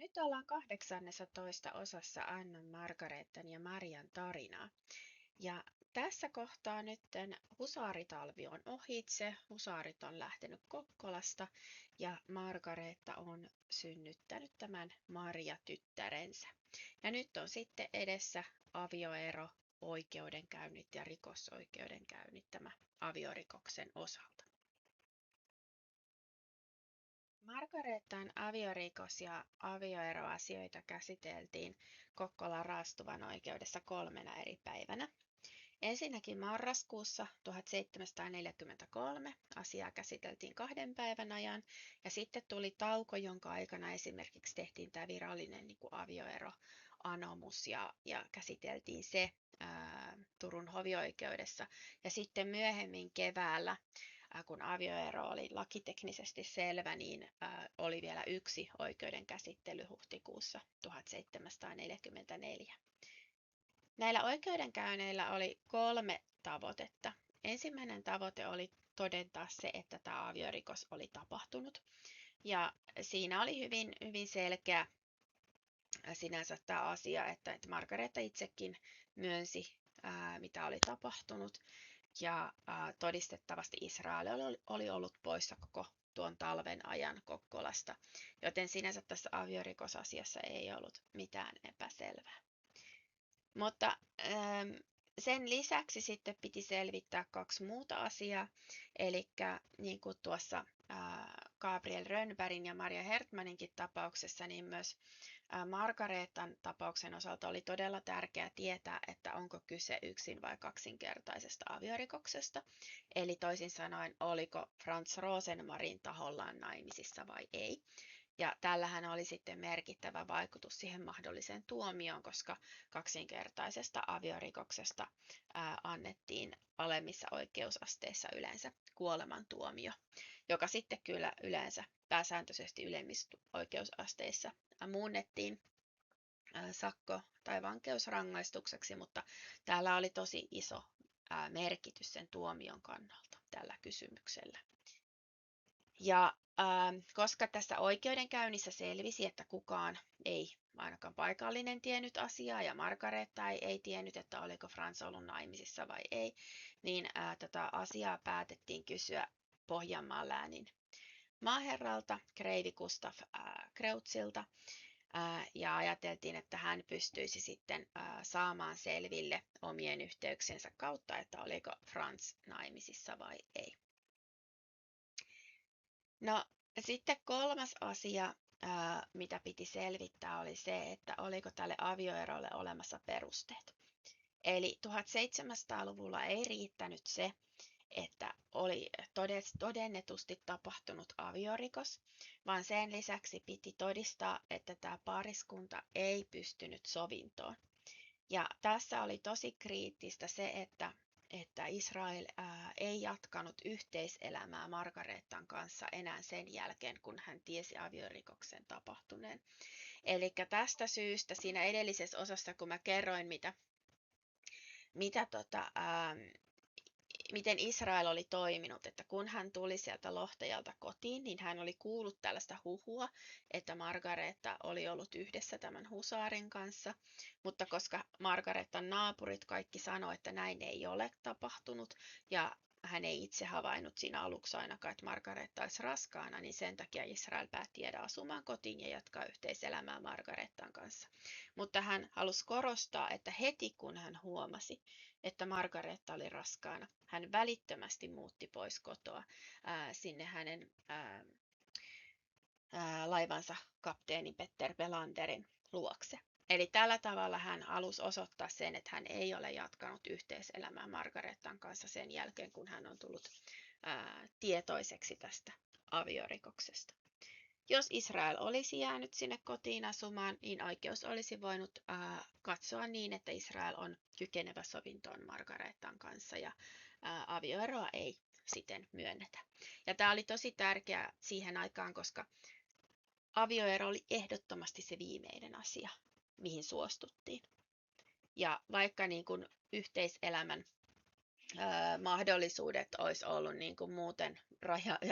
Nyt ollaan 18 osassa Annan, Margaretan ja Marian tarinaa. Ja tässä kohtaa nytten husaaritalvi on ohitse, husaarit on lähtenyt Kokkolasta ja Margareta on synnyttänyt tämän Marja-tyttärensä. Ja nyt on sitten edessä avioero, oikeudenkäynnit ja rikosoikeudenkäynnit tämä aviorikoksen osalta. Margaretan aviorikos- ja avioeroasioita käsiteltiin Kokkolan raastuvan oikeudessa 3 eri päivänä. Ensinnäkin marraskuussa 1743 asiaa käsiteltiin 2 päivän ajan, ja sitten tuli tauko, jonka aikana esimerkiksi tehtiin tämä virallinen avioeroanomus ja käsiteltiin se Turun hovioikeudessa. Ja sitten myöhemmin keväällä, kun avioero oli lakiteknisesti selvä, niin oli vielä yksi oikeudenkäsittely huhtikuussa 1744. Näillä oikeudenkäynneillä oli 3 tavoitetta. Ensimmäinen tavoite oli todentaa se, että tämä aviorikos oli tapahtunut. Ja siinä oli hyvin selkeä sinänsä tämä asia, että Margareta itsekin myönsi, mitä oli tapahtunut. Ja todistettavasti Israel oli ollut poissa koko tuon talven ajan Kokkolasta, joten sinänsä tässä aviorikosasiassa ei ollut mitään epäselvää. Mutta sen lisäksi sitten piti selvittää 2 muuta asiaa, eli niin kuin tuossa Gabriel Rönnbergin ja Maria Hertmaninkin tapauksessa, niin myös Margaretan tapauksen osalta oli todella tärkeää tietää, että onko kyse yksin- vai kaksinkertaisesta aviorikoksesta. Eli toisin sanoen, oliko Franz Rosenmarin tahollaan naimisissa vai ei. Ja tällähän oli sitten merkittävä vaikutus siihen mahdolliseen tuomioon, koska kaksinkertaisesta aviorikoksesta annettiin alemmissa oikeusasteissa yleensä kuolemantuomio, joka sitten kyllä yleensä pääsääntöisesti ylemmissä oikeusasteissa muunnettiin sakko- tai vankeusrangaistukseksi, mutta täällä oli tosi iso merkitys sen tuomion kannalta tällä kysymyksellä. Ja koska tässä oikeudenkäynnissä selvisi, että kukaan ei, ainakaan paikallinen, tiennyt asiaa ja Margareta ei tiennyt, että oliko Frans ollut naimisissa vai ei, niin tätä asiaa päätettiin kysyä Pohjanmaan läänin maaherralta, kreivi Gustav Kreutsilta, ja ajateltiin, että hän pystyisi sitten saamaan selville omien yhteyksiensä kautta, että oliko Frans naimisissa vai ei. No sitten 3. asia, mitä piti selvittää, oli se, että oliko tälle avioerolle olemassa perusteet. Eli 1700-luvulla ei riittänyt se, että oli todennetusti tapahtunut aviorikos, vaan sen lisäksi piti todistaa, että tämä pariskunta ei pystynyt sovintoon. Ja tässä oli tosi kriittistä se, että Israel ei jatkanut yhteiselämää Margaretan kanssa enää sen jälkeen, kun hän tiesi aviorikoksen tapahtuneen. Eli tästä syystä siinä edellisessä osassa, kun mä kerroin, miten Israel oli toiminut, että kun hän tuli sieltä Lohtajalta kotiin, niin hän oli kuullut tällaista huhua, että Margareta oli ollut yhdessä tämän husaarin kanssa, mutta koska Margaretan naapurit kaikki sanoivat, että näin ei ole tapahtunut, ja hän ei itse havainnut siinä aluksi ainakaan, että Margareta olisi raskaana, niin sen takia Israel päätti jäädä asumaan kotiin ja jatkaa yhteiselämää Margaretan kanssa. Mutta hän halusi korostaa, että heti kun hän huomasi, että Margareta oli raskaana, hän välittömästi muutti pois kotoa sinne hänen laivansa kapteeni Petter Belanderin luokse. Eli tällä tavalla hän halusi osoittaa sen, että hän ei ole jatkanut yhteiselämää Margaretan kanssa sen jälkeen, kun hän on tullut tietoiseksi tästä aviorikoksesta. Jos Israel olisi jäänyt sinne kotiin asumaan, niin oikeus olisi voinut katsoa niin, että Israel on kykenevä sovintoon Margaretan kanssa ja avioeroa ei siten myönnetä. Ja tämä oli tosi tärkeää siihen aikaan, koska avioero oli ehdottomasti se viimeinen asia, mihin suostuttiin. Ja vaikka niin kuin yhteiselämän mahdollisuudet olisi ollut niin kuin muuten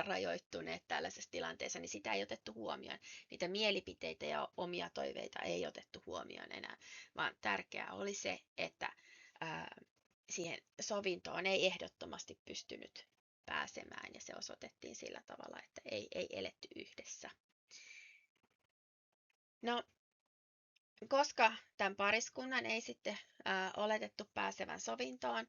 rajoittuneet tällaisessa tilanteessa, niin sitä ei otettu huomioon. Niitä mielipiteitä ja omia toiveita ei otettu huomioon enää, vaan tärkeää oli se, että siihen sovintoon ei ehdottomasti pystynyt pääsemään, ja se osoitettiin sillä tavalla, että ei eletty yhdessä. No, koska tämän pariskunnan ei sitten oletettu pääsevän sovintoon,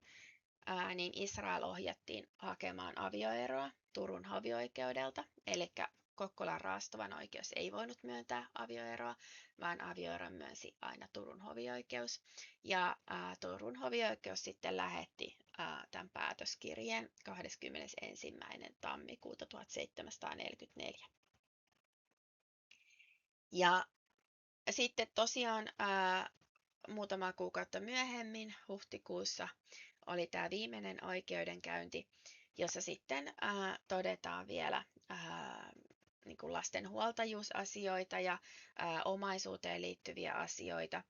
niin Israel ohjattiin hakemaan avioeroa Turun hovioikeudelta, eli Kokkolan raastovan oikeus ei voinut myöntää avioeroa, vaan avioeron myönsi aina Turun hovioikeus. Ja Turun hovioikeus sitten lähetti tämän päätöskirjeen 21. tammikuuta 1744. Ja sitten tosiaan muutama kuukautta myöhemmin, huhtikuussa, oli tämä viimeinen oikeudenkäynti, jossa sitten todetaan vielä niin kuin lasten huoltajuusasioita ja omaisuuteen liittyviä asioita.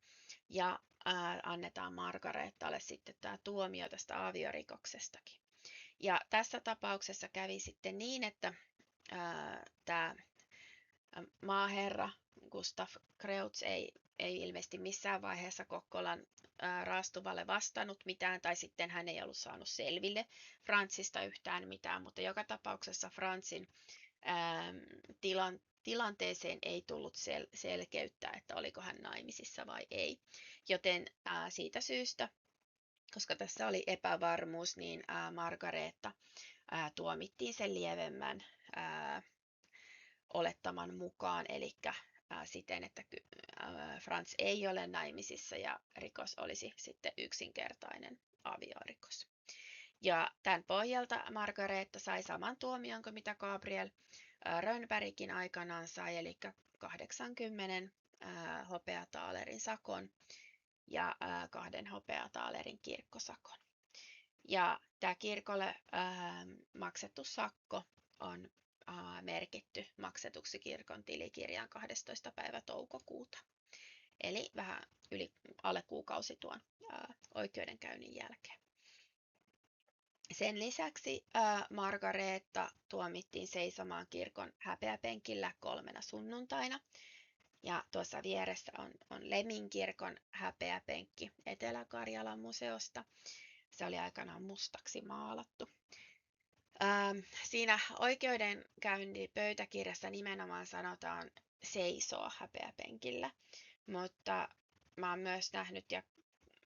Ja annetaan Margareetalle sitten tämä tuomio tästä aviorikoksestakin. Ja tässä tapauksessa kävi sitten niin, että tämä maaherra Gustav Kreutz ei ilmeisesti missään vaiheessa Kokkolan raastuvalle vastannut mitään, tai sitten hän ei ollut saanut selville Franzista yhtään mitään, mutta joka tapauksessa Franzin tilanteeseen ei tullut selkeyttä, että oliko hän naimisissa vai ei. Joten siitä syystä, koska tässä oli epävarmuus, niin Margareetta tuomittiin sen lievemmän olettaman mukaan, eli siten, että Franz ei ole naimisissa ja rikos olisi sitten yksinkertainen aviorikos. Ja tämän pohjalta Margareetta sai saman tuomion kuin mitä Gabriel Rönnbergkin aikanaan sai, eli 80 hopeataalerin sakon ja 2 hopeataalerin kirkkosakon. Ja tämä kirkolle maksettu sakko on merkitty maksetuksi kirkon tilikirjaan 12. päivä toukokuuta. Eli vähän alle kuukausi tuon oikeudenkäynnin jälkeen. Sen lisäksi Margareetta tuomittiin seisomaan kirkon häpeäpenkillä 3 sunnuntaina. Ja tuossa vieressä on Lemin kirkon häpeäpenkki Etelä-Karjalan museosta. Se oli aikanaan mustaksi maalattu. Siinä oikeudenkäynnin pöytäkirjassa nimenomaan sanotaan seisoa häpeäpenkillä, mutta mä oon myös nähnyt ja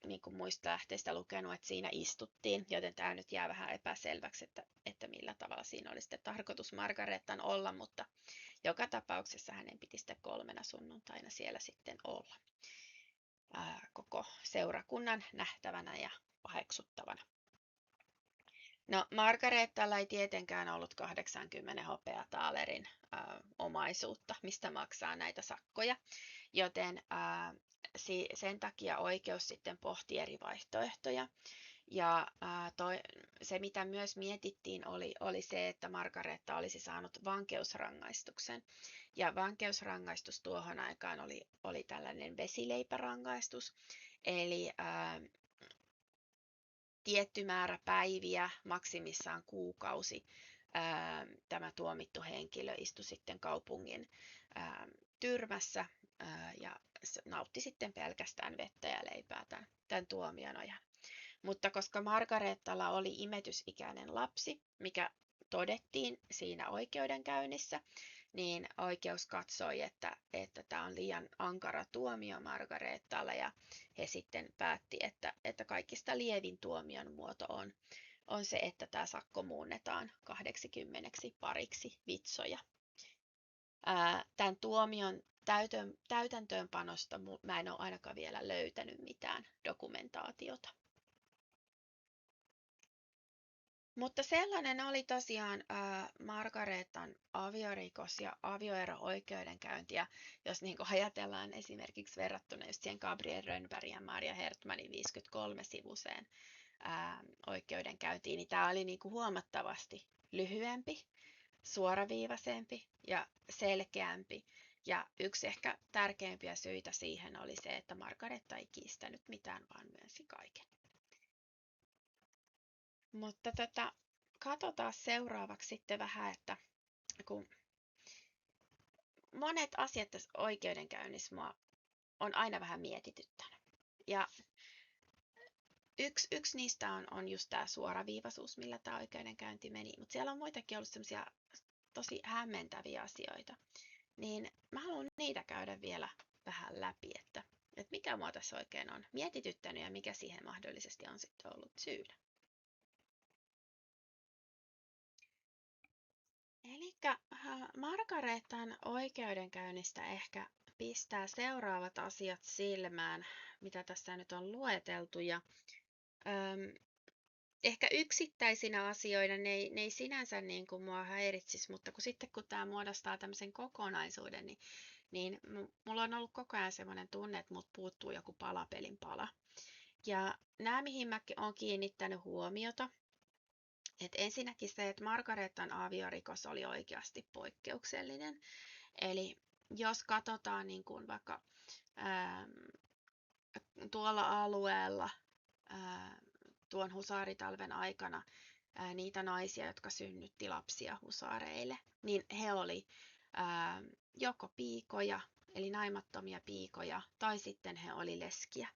niin kuin muista lähteistä lukenut, että siinä istuttiin, joten tämä nyt jää vähän epäselväksi, että millä tavalla siinä oli sitten tarkoitus Margareetan olla, mutta joka tapauksessa hänen piti sitten 3 sunnuntaina siellä sitten olla koko seurakunnan nähtävänä ja paheksuttavana. No, Margareetalla ei tietenkään ollut 80 hopeataalerin omaisuutta, mistä maksaa näitä sakkoja, joten sen takia oikeus sitten pohti eri vaihtoehtoja. Ja se, mitä myös mietittiin, oli se, että Margareetta olisi saanut vankeusrangaistuksen. Ja vankeusrangaistus tuohon aikaan oli tällainen vesileipärangaistus, eli tietty määrä päiviä, maksimissaan kuukausi, tämä tuomittu henkilö istui sitten kaupungin tyrmässä ja nautti sitten pelkästään vettä ja leipää tämän tuomion ajan. Mutta koska Margareettalla oli imetysikäinen lapsi, mikä todettiin siinä oikeudenkäynnissä, niin oikeus katsoi, että tämä on liian ankara tuomio Margareettalle, ja he sitten päätti, että kaikista lievin tuomion muoto on se, että tämä sakko muunnetaan 80 pariksi vitsoja. Tämän tuomion täytäntöönpanosta mä en ole ainakaan vielä löytänyt mitään dokumentaatiota. Mutta sellainen oli tosiaan Margareetan aviorikos ja avioero-oikeudenkäynti. Ja jos niin ajatellaan esimerkiksi verrattuna just siihen Gabriel Rönnbergin ja Maria Hertmanin 53-sivuseen oikeudenkäyntiin, niin tämä oli niin huomattavasti lyhyempi, suoraviivaisempi ja selkeämpi. Ja yksi ehkä tärkeimpiä syitä siihen oli se, että Margareta ei kiistänyt mitään, vaan myönsi kaiken. Mutta katsotaan seuraavaksi sitten vähän, että kun monet asiat tässä oikeudenkäynnissä mua on aina vähän mietityttänyt. Ja yksi niistä on just tämä suoraviivaisuus, millä tämä oikeudenkäynti meni, mutta siellä on muitakin ollut semmoisia tosi hämmentäviä asioita. Niin mä haluan niitä käydä vielä vähän läpi, että mikä mua tässä oikein on mietityttänyt ja mikä siihen mahdollisesti on sitten ollut syynä. Elikkä Margaretan oikeudenkäynnistä ehkä pistää seuraavat asiat silmään, mitä tässä nyt on lueteltu. Ja ehkä yksittäisinä asioina ne ei sinänsä niin kuin mua häiritsisi, mutta kun tämä muodostaa tämmöisen kokonaisuuden, niin mulla on ollut koko ajan semmoinen tunne, että multa puuttuu joku palapelin pala. Ja nämä, mihin mä oon kiinnittänyt huomiota, että ensinnäkin se, että Margaretan aviorikos oli oikeasti poikkeuksellinen. Eli jos katsotaan niin kuin vaikka tuolla alueella tuon husaaritalven aikana niitä naisia, jotka synnytti lapsia husaareille, niin he oli joko piikoja, eli naimattomia piikoja, tai sitten he oli leskiä.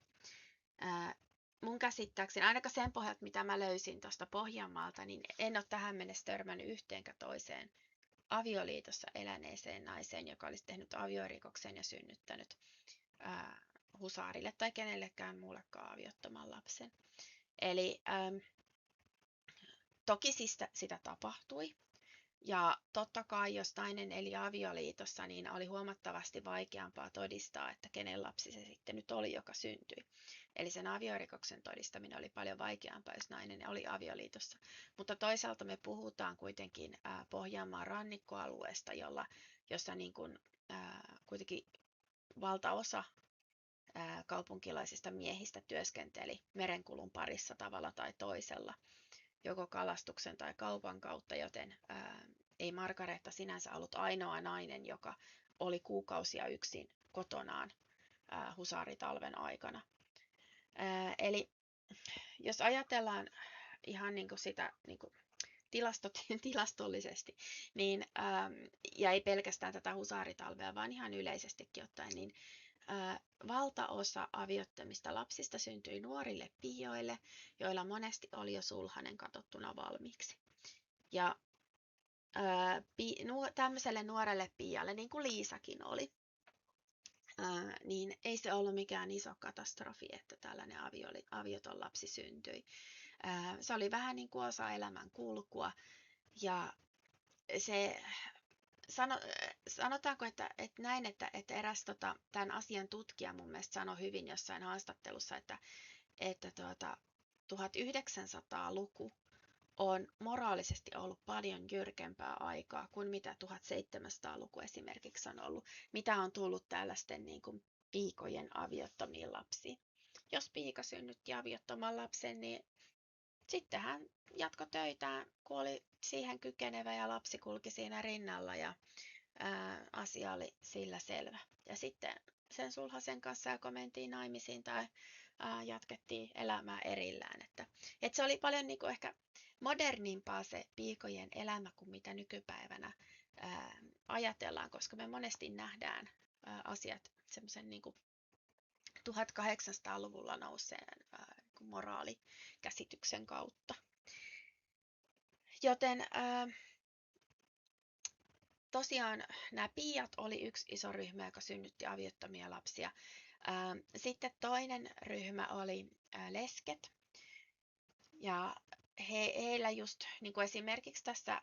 Mun käsittääkseni, ainakaan sen pohjalta, mitä mä löysin tuosta Pohjanmaalta, niin en ole tähän mennessä törmännyt yhteenkään toiseen avioliitossa eläneeseen naiseen, joka olisi tehnyt aviorikoksen ja synnyttänyt husaarille tai kenellekään muullekaan aviottoman lapsen. Eli toki siis sitä tapahtui. Ja totta kai, jos nainen eli avioliitossa, niin oli huomattavasti vaikeampaa todistaa, että kenen lapsi se sitten nyt oli, joka syntyi. Eli sen aviorikoksen todistaminen oli paljon vaikeampaa, jos nainen oli avioliitossa. Mutta toisaalta me puhutaan kuitenkin Pohjanmaan rannikkoalueesta, jossa niin kuin, kuitenkin valtaosa kaupunkilaisista miehistä työskenteli merenkulun parissa tavalla tai toisella, joko kalastuksen tai kaupan kautta, joten ei Margareta sinänsä ollut ainoa nainen, joka oli kuukausia yksin kotonaan husaaritalven aikana. Eli jos ajatellaan ihan niin kuin sitä niin kuin tilastollisesti, niin, ja ei pelkästään tätä husaaritalvea, vaan ihan yleisestikin ottaen, niin valtaosa aviottomista lapsista syntyi nuorille piioille, joilla monesti oli jo sulhanen katsottuna valmiiksi. Ja tämmöiselle nuorelle piialle, niin kuin Liisakin oli, niin ei se ollut mikään iso katastrofi, että tällainen avioton lapsi syntyi. Se oli vähän niin kuin osa elämän kulkua, ja se sanotaanko, että näin, että eräs tämän asian tutkija mun mielestä sanoi hyvin jossain haastattelussa, että 1900-luku on moraalisesti ollut paljon jyrkempää aikaa kuin mitä 1700-luku esimerkiksi on ollut, mitä on tullut tällaisten niin kuin piikojen aviottomiin lapsiin. Jos piika synnytti aviottoman lapsen, niin sitten hän jatkoi töitään, kun oli siihen kykenevä ja lapsi kulki siinä rinnalla ja asia oli sillä selvä. Ja sitten sen sulhasen kanssa joko mentiin naimisiin tai jatkettiin elämää erillään. Että se oli paljon niin kuin ehkä modernimpaa se piikojen elämä kuin mitä nykypäivänä ajatellaan, koska me monesti nähdään asiat semmoisen niin kuin 1800-luvulla nouseen moraalikäsityksen kautta. Joten tosiaan nämä piiat oli yksi iso ryhmä, joka synnytti aviottomia lapsia. Sitten toinen ryhmä oli lesket. Ja heillä just niin kuin esimerkiksi tässä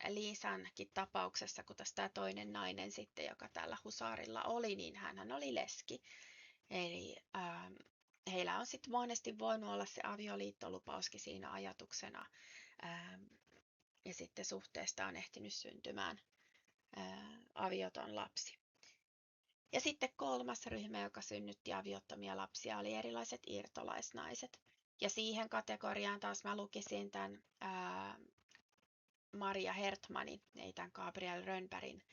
Liisankin tapauksessa, kun tämä toinen nainen sitten, joka tällä husaarilla oli, niin hän oli leski. Eli heillä on sitten monesti voinut olla se avioliittolupauskin siinä ajatuksena. Ja sitten suhteesta on ehtinyt syntymään avioton lapsi. Ja sitten kolmas ryhmä, joka synnytti aviottomia lapsia, oli erilaiset irtolaisnaiset. Ja siihen kategoriaan taas mä lukisin tämän Maria Hertmanin, ei tämän Gabriel Rönnbergin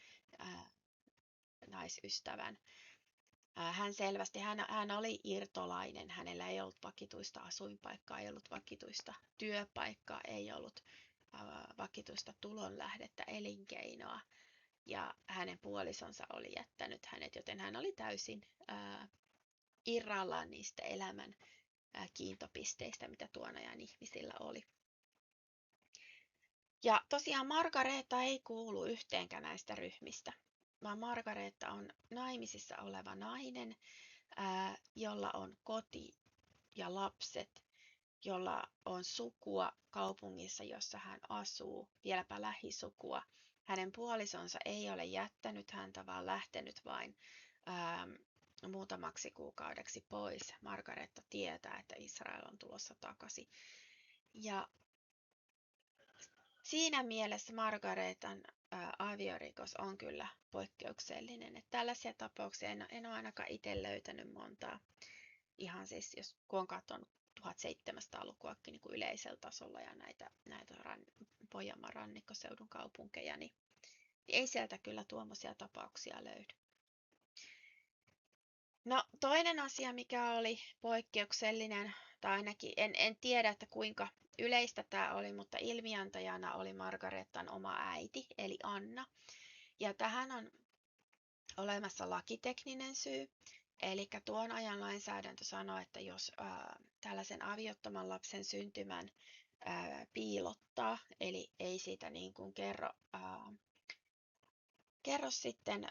naisystävän. Hän oli irtolainen, hänellä ei ollut vakituista asuinpaikkaa, ei ollut vakituista työpaikkaa, ei ollut vakituista tulonlähdettä, elinkeinoa. Ja hänen puolisonsa oli jättänyt hänet, joten hän oli täysin irrallaan niistä elämän kiintopisteistä, mitä tuon ajan ihmisillä oli. Ja tosiaan Margareetta ei kuulu yhteenkään näistä ryhmistä, vaan Margareetta on naimisissa oleva nainen, jolla on koti ja lapset, jolla on sukua kaupungissa, jossa hän asuu, vieläpä lähisukua. Hänen puolisonsa ei ole jättänyt häntä, vaan lähtenyt vain muutamaksi kuukaudeksi pois. Margaretta tietää, että Israel on tulossa takaisin. Ja siinä mielessä Margaretan aviorikos on kyllä poikkeuksellinen. Että tällaisia tapauksia en ole ainakaan itse löytänyt montaa. Ihan siis, jos kun on katsonut 1700-lukuakin niin kuin yleisellä tasolla ja näitä Pohjanmaan rannikkoseudun kaupunkeja, niin ei sieltä kyllä tuommoisia tapauksia löydy. No toinen asia, mikä oli poikkeuksellinen, tai ainakin en tiedä, että kuinka yleistä tämä oli, mutta ilmiantajana oli Margaretan oma äiti, eli Anna. Ja tähän on olemassa lakitekninen syy. Eli tuon ajan lainsäädäntö sanoo, että jos tällaisen aviottoman lapsen syntymän piilottaa, eli ei siitä niin kuin kerro sitten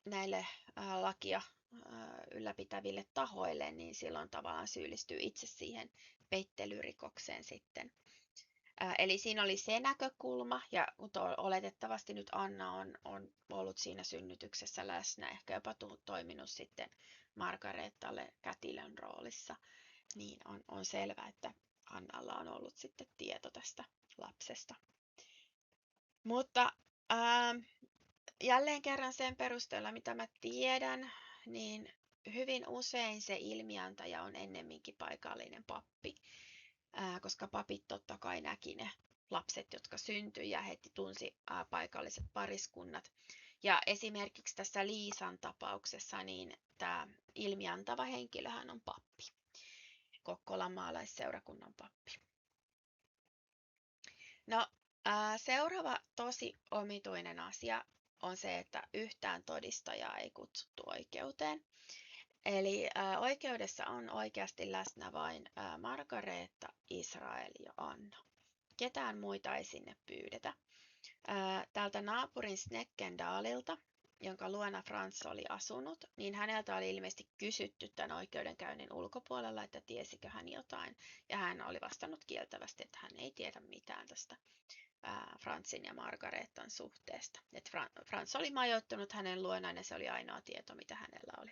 näille lakia ylläpitäville tahoille, niin silloin tavallaan syyllistyy itse siihen peittelyrikokseen sitten. Eli siinä oli se näkökulma, ja oletettavasti nyt Anna on ollut siinä synnytyksessä läsnä, ehkä jopa toiminut sitten Margarettalle kätilön roolissa, niin on selvää, että Annalla on ollut sitten tieto tästä lapsesta. Mutta jälleen kerran sen perusteella, mitä mä tiedän, niin hyvin usein se ilmiantaja on ennemminkin paikallinen pappi, koska papit totta kai näki ne lapset, jotka syntyi ja heti tunsi paikalliset pariskunnat. Ja esimerkiksi tässä Liisan tapauksessa niin tämä ilmiantava henkilöhän on pappi, Kokkolan maalaisseurakunnan pappi. No, seuraava tosi omituinen asia on se, että yhtään todistajaa ei kutsuttu oikeuteen. Eli oikeudessa on oikeasti läsnä vain Margareetta, Israel ja Anna. Ketään muita ei sinne pyydetä. Täältä naapurin Sneckendalilta, jonka luona Frans oli asunut, niin häneltä oli ilmeisesti kysytty tämän oikeudenkäynnin ulkopuolella, että tiesikö hän jotain. Ja hän oli vastannut kieltävästi, että hän ei tiedä mitään tästä Fransin ja Margaretan suhteesta. Et Frans oli majoittunut hänen luonaan ja se oli ainoa tieto, mitä hänellä oli.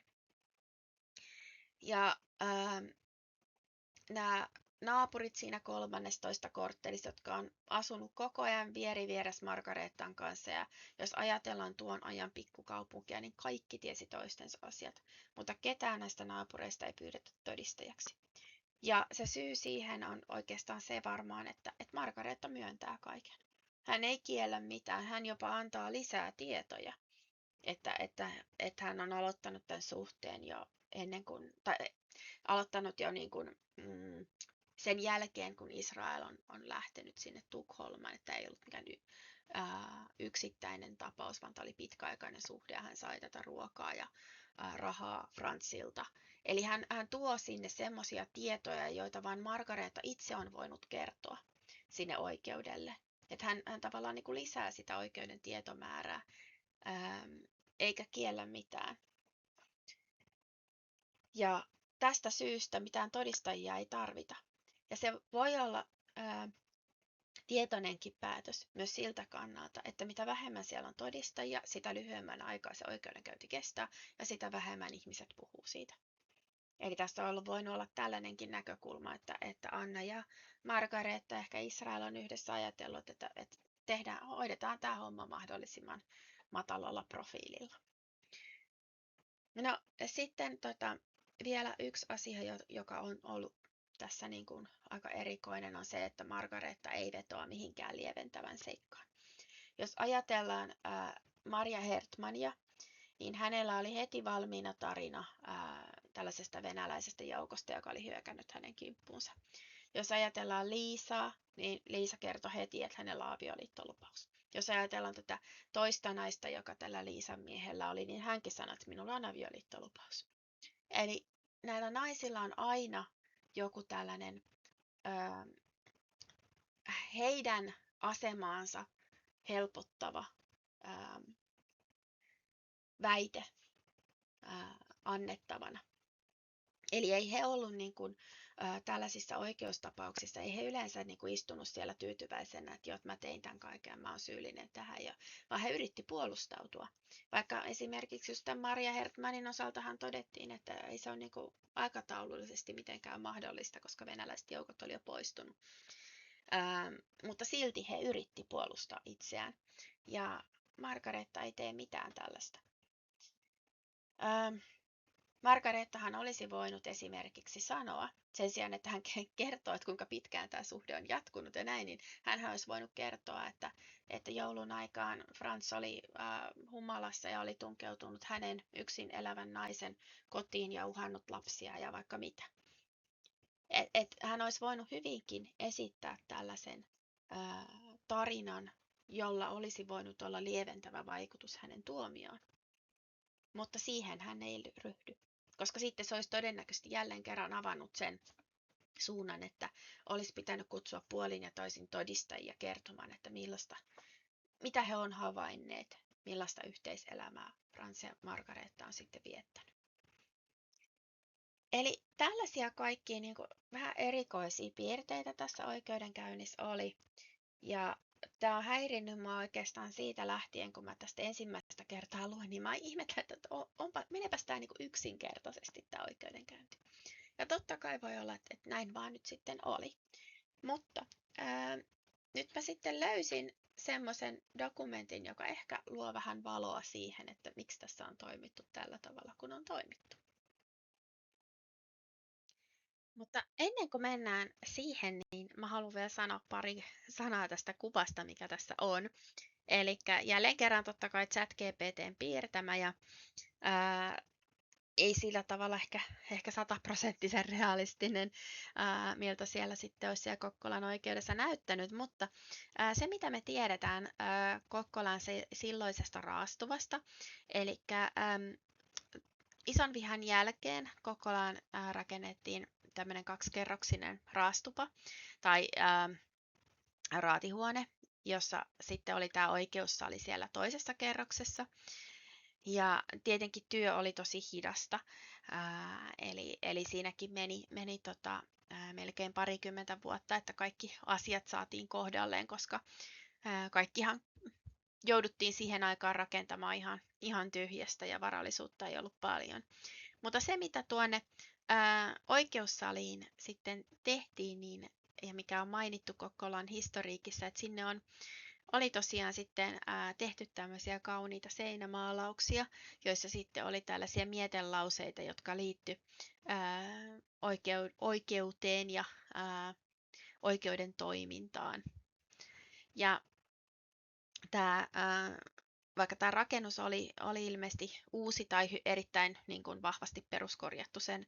Ja nämä naapurit siinä 13 korttelissa, jotka on asunut koko ajan vieressä Margaretan kanssa, ja jos ajatellaan tuon ajan pikkukaupunkia, niin kaikki tiesi toistensa asiat, mutta ketään näistä naapureista ei pyydetty todistajaksi. Ja se syy siihen on oikeastaan se varmaan, että Margareta myöntää kaiken. Hän ei kiellä mitään, hän jopa antaa lisää tietoja, että hän on aloittanut tämän suhteen jo ennen kuin, tai aloittanut jo niin kuin, sen jälkeen, kun Israel on lähtenyt sinne Tukholmaan, että ei ollut mikään yksittäinen tapaus, vaan tämä oli pitkäaikainen suhde ja hän sai tätä ruokaa ja rahaa Fransilta. Eli hän tuo sinne semmoisia tietoja, joita vain Margareta itse on voinut kertoa sinne oikeudelle. Että hän tavallaan niin kuin lisää sitä oikeuden tietomäärää, eikä kiellä mitään. Ja tästä syystä mitään todistajia ei tarvita. Ja se voi olla tietoinenkin päätös myös siltä kannalta, että mitä vähemmän siellä on todistajia, sitä lyhyemmän aikaa se oikeudenkäynti kestää ja sitä vähemmän ihmiset puhuu siitä. Eli tästä on voinut olla tällainenkin näkökulma, että Anna ja Margareta, ehkä Israel on yhdessä ajatellut, että hoidetaan tämä homma mahdollisimman matalalla profiililla. No sitten vielä yksi asia, joka on ollut tässä niin kuin aika erikoinen, on se, että Margareta ei vetoa mihinkään lieventävän seikkaan. Jos ajatellaan Maria Hertmania, niin hänellä oli heti valmiina tarina tällaisesta venäläisestä joukosta, joka oli hyökännyt hänen kimppuunsa. Jos ajatellaan Liisaa, niin Liisa kertoi heti, että hänellä on avioliittolupaus. Jos ajatellaan tätä toista naista, joka tällä Liisan miehellä oli, niin hänkin sanoi, että minulla on avioliittolupaus. Eli näillä naisilla on aina joku tällainen heidän asemaansa helpottava väite annettavana. Eli ei he ollut niin kuin, tällaisissa oikeustapauksissa, ei he yleensä niin kuin istunut siellä tyytyväisenä, että joo, mä tein tämän kaiken, mä oon syyllinen tähän, vaan he yritti puolustautua. Vaikka esimerkiksi just tämän Maria Hertmanin osaltahan todettiin, että ei se ole niin kuin aikataulullisesti mitenkään mahdollista, koska venäläiset joukot oli jo poistunut. Mutta silti he yritti puolustaa itseään. Ja Margareta ei tee mitään tällaista. Margarettahan olisi voinut esimerkiksi sanoa, sen sijaan, että hän kertoo, että kuinka pitkään tämä suhde on jatkunut ja näin, niin hän olisi voinut kertoa, että joulun aikaan Frans oli humalassa ja oli tunkeutunut hänen yksin elävän naisen kotiin ja uhannut lapsia ja vaikka mitä. Hän olisi voinut hyvinkin esittää tällaisen tarinan, jolla olisi voinut olla lieventävä vaikutus hänen tuomioon. Mutta siihen hän ei ryhdy, koska sitten se olisi todennäköisesti jälleen kerran avannut sen suunnan, että olisi pitänyt kutsua puolin ja toisin todistajia kertomaan, että mitä he on havainneet, millaista yhteiselämää Frans ja Margareta on sitten viettänyt. Eli tällaisia kaikkia niin kuin, vähän erikoisia piirteitä tässä oikeudenkäynnissä oli. Ja tämä on häirinnyt minua oikeastaan siitä lähtien, kun mä tästä ensimmäistä kertaa luin, niin mä ihmettelen, että menepäs tämä niin kuin yksinkertaisesti tämä oikeudenkäynti. Ja totta kai voi olla, että näin vaan nyt sitten oli. Mutta nyt mä sitten löysin semmoisen dokumentin, joka ehkä luo vähän valoa siihen, että miksi tässä on toimittu tällä tavalla, kun on toimittu. Mutta ennen kuin mennään siihen, niin mä haluan vielä sanoa pari sanaa tästä kuvasta, mikä tässä on. Eli jälleen kerran totta kai ChatGPT:n piirtämä ja ei sillä tavalla ehkä 100% realistinen, miltä siellä sitten olisi siellä Kokkolan oikeudessa näyttänyt, mutta se mitä me tiedetään Kokkolan silloisesta raastuvasta, eli ison vihan jälkeen Kokkolaan rakennettiin tämmöinen 2-kerroksinen raastupa tai raatihuone, jossa sitten oli tämä oikeussali siellä toisessa kerroksessa. Ja tietenkin työ oli tosi hidasta, eli siinäkin meni melkein 20 vuotta, että kaikki asiat saatiin kohdalleen, koska kaikkihan jouduttiin siihen aikaan rakentamaan ihan tyhjästä ja varallisuutta ei ollut paljon. Mutta se, mitä tuonne oikeussaliin sitten tehtiin, ja mikä on mainittu Kokkolan historiikissa, että sinne oli tosiaan sitten tehty tämmöisiä kauniita seinämaalauksia, joissa sitten oli tällaisia mietelauseita, jotka liittyi oikeuteen ja oikeuden toimintaan. Ja vaikka tämä rakennus oli ilmeisesti uusi tai erittäin niin kuin vahvasti peruskorjattu sen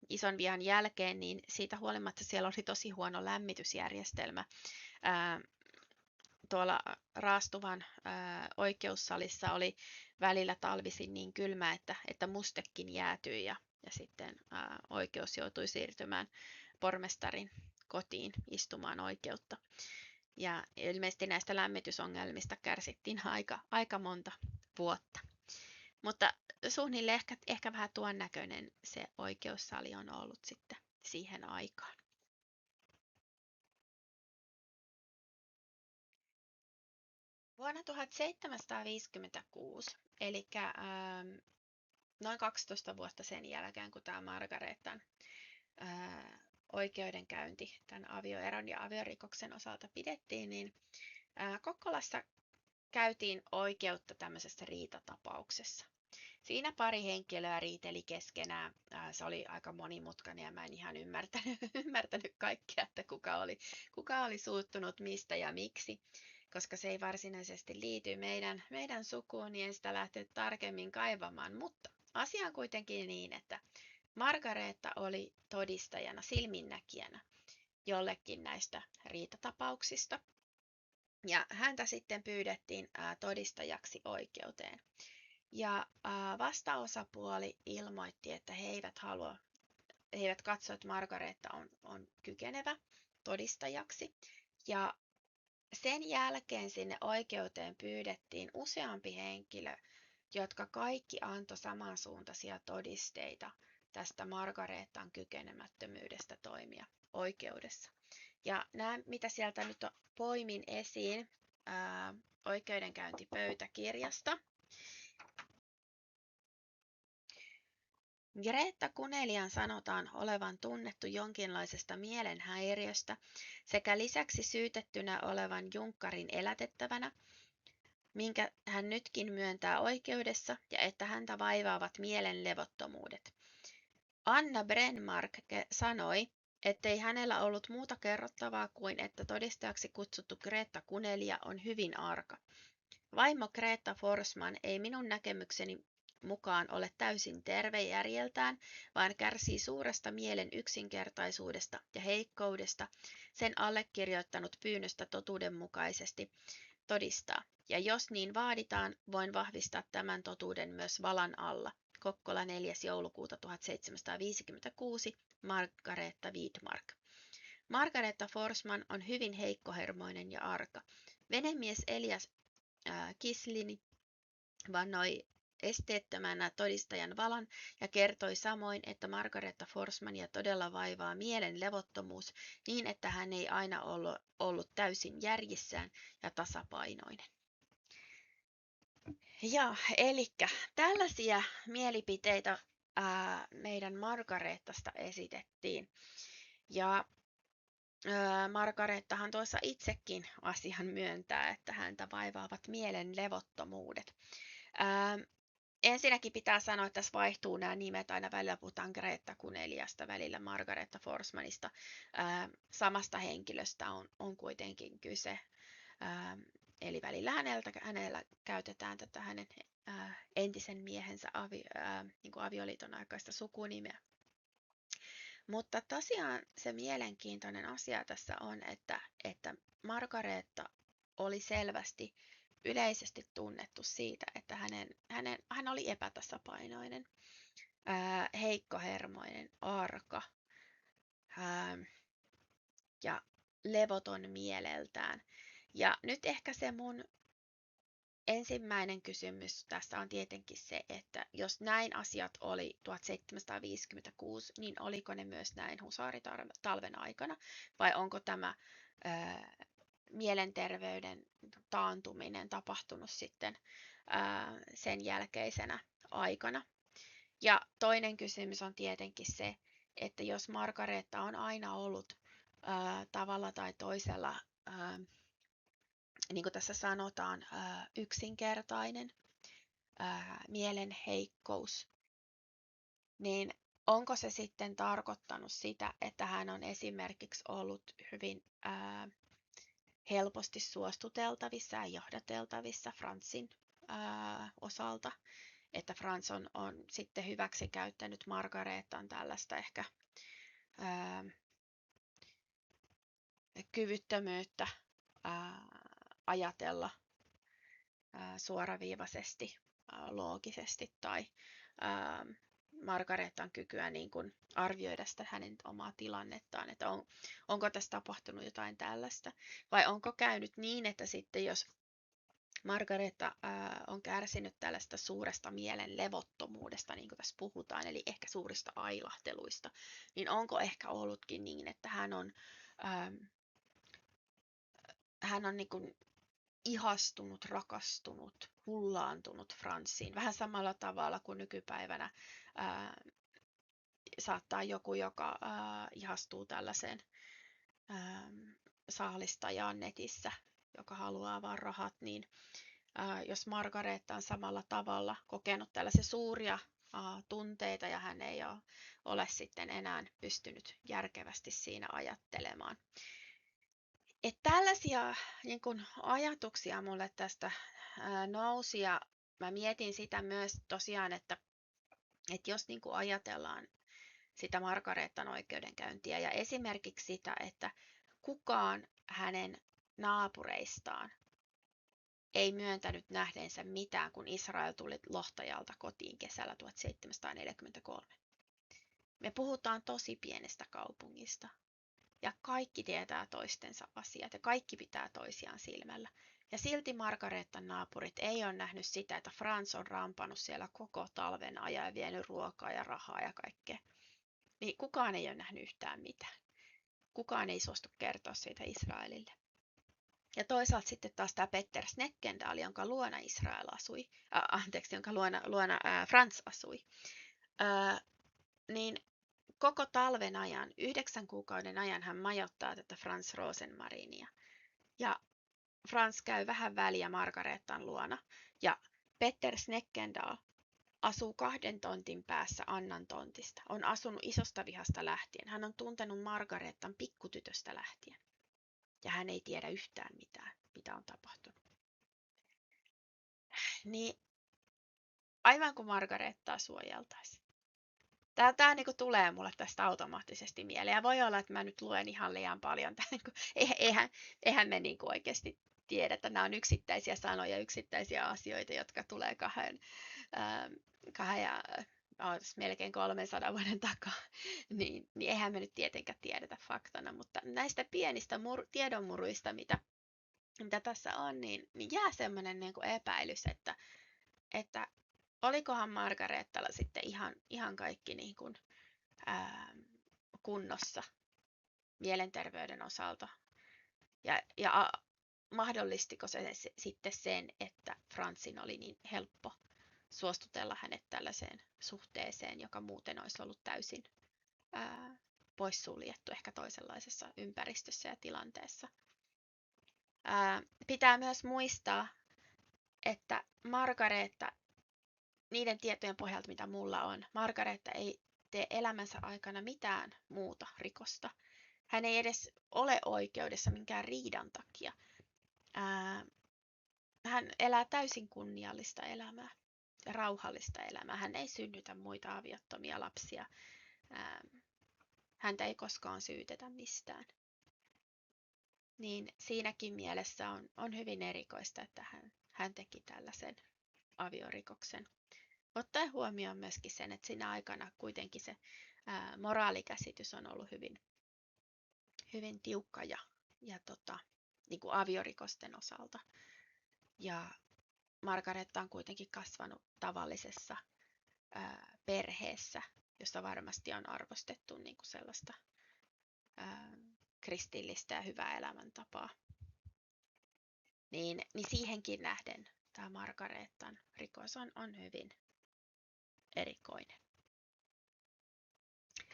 ison vihan jälkeen, niin siitä huolimatta siellä oli tosi huono lämmitysjärjestelmä. Tuolla raastuvan oikeussalissa oli välillä talvisin niin kylmä, että mustekin jäätyi ja sitten oikeus joutui siirtymään pormestarin kotiin istumaan oikeutta. Ja ilmeisesti näistä lämmitysongelmista kärsittiin aika monta vuotta. Mutta suunnilleen ehkä vähän tuon näköinen se oikeussali on ollut sitten siihen aikaan. Vuonna 1756, eli noin 12 vuotta sen jälkeen, kun tämä Margaretan oikeudenkäynti tämän avioeron ja aviorikoksen osalta pidettiin, niin Kokkolassa käytiin oikeutta tämmöisessä riitatapauksessa. Siinä pari henkilöä riiteli keskenään. Se oli aika monimutkainen ja mä en ihan ymmärtänyt kaikkea, että kuka oli suuttunut mistä ja miksi. koska se ei varsinaisesti liity meidän sukuun, niin en sitä lähtenyt tarkemmin kaivamaan. Mutta asia on kuitenkin niin, että Margareetta oli todistajana, silminnäkijänä jollekin näistä riitatapauksista. Ja häntä sitten pyydettiin todistajaksi oikeuteen. Ja vastaosapuoli ilmoitti, että he eivät katso, että Margareetta on kykenevä todistajaksi. Ja sen jälkeen sinne oikeuteen pyydettiin useampi henkilö, jotka kaikki antoi samansuuntaisia todisteita tästä Margareetan kykenemättömyydestä toimia oikeudessa. Ja nämä, mitä sieltä nyt poimin esiin oikeudenkäyntipöytäkirjasta. Greta Kunelian sanotaan olevan tunnettu jonkinlaisesta mielenhäiriöstä sekä lisäksi syytettynä olevan Junkkarin elätettävänä, minkä hän nytkin myöntää oikeudessa, ja että häntä vaivaavat mielenlevottomuudet. Anna Brenmark sanoi, ettei hänellä ollut muuta kerrottavaa kuin että todistajaksi kutsuttu Greta Kunelia on hyvin arka. Vaimo Greta Forsman ei minun näkemykseni mukaan ole täysin terve järjeltään, vaan kärsii suuresta mielen yksinkertaisuudesta ja heikkoudesta, sen allekirjoittanut pyynnöstä totuudenmukaisesti todistaa. Ja jos niin vaaditaan, voin vahvistaa tämän totuuden myös valan alla. Kokkola 4. joulukuuta 1756, Margareetta Widmark. Margareetta Forsman on hyvin heikkohermoinen ja arka. Venemies Elias Kislini vannoi esteettömänä todistajan valan ja kertoi samoin, että Margareetta Forsmania todella vaivaa mielen levottomuus niin, että hän ei aina ollut täysin järjissään ja tasapainoinen. Ja, elikkä tällaisia mielipiteitä meidän Margareettasta esitettiin. Ja Margareettahan tuossa itsekin asian myöntää, että häntä vaivaavat mielen levottomuudet. Ensinnäkin pitää sanoa, että tässä vaihtuu nämä nimet, aina välillä puhutaan Greta Kuneliasta, välillä Margareetta Forsmanista. Samasta henkilöstä on kuitenkin kyse. Eli välillä hänellä käytetään tätä hänen entisen miehensä avioliiton aikaista sukunimeä. Mutta tosiaan se mielenkiintoinen asia tässä on, että Margareetta oli selvästi yleisesti tunnettu siitä, että hän oli epätasapainoinen, heikkohermoinen, arka ja levoton mieleltään. Ja nyt ehkä se mun ensimmäinen kysymys tässä on tietenkin se, että jos näin asiat oli 1756, niin oliko ne myös näin husaaritalven aikana, vai onko tämä mielenterveyden taantuminen tapahtunut sitten sen jälkeisenä aikana. Ja toinen kysymys on tietenkin se, että jos Margareetta on aina ollut tavalla tai toisella, niin kuin tässä sanotaan, yksinkertainen, mielen heikkous, niin onko se sitten tarkoittanut sitä, että hän on esimerkiksi ollut hyvin helposti suostuteltavissa ja johdateltavissa Franzin osalta, että Franz on sitten hyväksi käyttänyt Margareetan tällaista ehkä kyvyttömyyttä ajatella suoraviivaisesti, loogisesti tai Margareetan kykyä niin kuin arvioida sitä hänen omaa tilannettaan, että onko tässä tapahtunut jotain tällaista, vai onko käynyt niin, että sitten jos Margareetta on kärsinyt tällaista suuresta mielen levottomuudesta, niin kuin tässä puhutaan, eli ehkä suurista ailahteluista, niin onko ehkä ollutkin niin, että hän on niin kuin ihastunut, rakastunut, hullaantunut Franziin. Vähän samalla tavalla kuin nykypäivänä saattaa joku, joka ihastuu tällaiseen saalistajaan netissä, joka haluaa vaan rahat, niin jos Margareetta on samalla tavalla kokenut tällaisia suuria tunteita ja hän ei ole sitten enää pystynyt järkevästi siinä ajattelemaan. että tällaisia niin kun, ajatuksia mulle tästä nousi ja mä mietin sitä myös tosiaan, että jos niin kun ajatellaan sitä Margaretan oikeudenkäyntiä ja esimerkiksi sitä, että kukaan hänen naapureistaan ei myöntänyt nähneensä mitään, kun Israel tuli lohtajalta kotiin kesällä 1743. Me puhutaan tosi pienestä kaupungista ja kaikki tietää toistensa asiat ja kaikki pitää toisiaan silmällä. Ja silti Margaretan naapurit ei ole nähnyt sitä, että Frans on rampannut siellä koko talven ajan ja vienyt ruokaa ja rahaa ja kaikkea. Niin kukaan ei ole nähnyt yhtään mitään. Kukaan ei suostu kertoa siitä Israelille. Ja toisaalta sitten taas tämä Petter Snekkendahl, jonka luona Israel asui, jonka luona Frans asui, niin koko talven ajan, 9 kuukauden ajan hän majoittaa tätä Frans Rosenmarinia. Ja Frans käy vähän väliä Margaretan luona. Ja Petter Snekkendahl asuu 2 tontin päässä Annan tontista. On asunut isosta vihasta lähtien. Hän on tuntenut Margaretan pikkutytöstä lähtien. Ja hän ei tiedä yhtään mitään, mitä on tapahtunut. Niin aivan kuin Margarettaa suojeltaisiin. Tämä niinku tulee mulle tästä automaattisesti mieleen. Ja voi olla, että mä nyt luen ihan liian paljon. Eihän me niinku oikeasti tiedetä. Nämä on yksittäisiä sanoja, yksittäisiä asioita, jotka tulee kahden ja melkein 300 vuoden takaa. Niin eihän me nyt tietenkään tiedetä faktana. Mutta näistä pienistä tiedonmuruista, mitä tässä on, niin jää semmoinen niinku epäilys, että olikohan Margaretalla sitten ihan kaikki niin kuin, kunnossa mielenterveyden osalta. Ja mahdollistiko se sitten sen, että Fransin oli niin helppo suostutella hänet tällaiseen suhteeseen, joka muuten olisi ollut täysin poissuljettu ehkä toisenlaisessa ympäristössä ja tilanteessa. Pitää myös muistaa, että Margareta, niiden tietojen pohjalta mitä mulla on, Margareta ei tee elämänsä aikana mitään muuta rikosta. Hän ei edes ole oikeudessa minkään riidan takia. Hän elää täysin kunniallista elämää ja rauhallista elämää. Hän ei synnytä muita aviottomia lapsia. Häntä ei koskaan syytetä mistään. Niin siinäkin mielessä on hyvin erikoista, että hän teki tällaisen aviorikoksen. Ottaen huomioon myöskin sen, että siinä aikana kuitenkin se moraalikäsitys on ollut hyvin tiukka ja niin kuin aviorikosten osalta. Ja Margareta on kuitenkin kasvanut tavallisessa perheessä, jossa varmasti on arvostettu niin kuin sellaista kristillistä ja hyvää elämäntapaa. Niin siihenkin nähden tämä Margaretan rikos on hyvin erikoinen.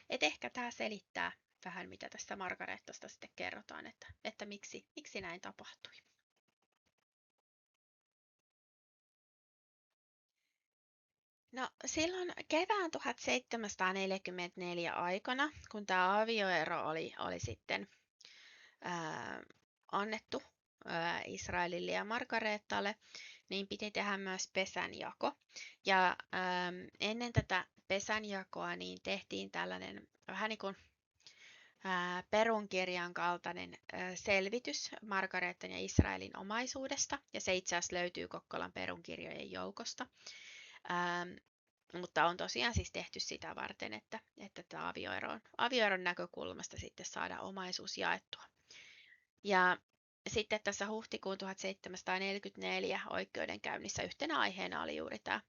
Et ehkä tämä selittää vähän, mitä tästä Margaretasta sitten kerrotaan, että miksi näin tapahtui. No silloin kevään 1744 aikana, kun tämä avioero oli sitten annettu Israelille ja Margaretalle, niin piti tehdä myös pesänjako. Ja ennen tätä pesänjakoa niin tehtiin tällainen vähän niin kuin perunkirjan kaltainen selvitys Margaretan ja Israelin omaisuudesta, ja se itse asiassa löytyy Kokkolan perunkirjojen joukosta. Mutta on tosiaan siis tehty sitä varten, että tämä avioeron näkökulmasta sitten saada omaisuus jaettua. Ja sitten tässä huhtikuun 1744 oikeudenkäynnissä yhtenä aiheena oli juuri tämä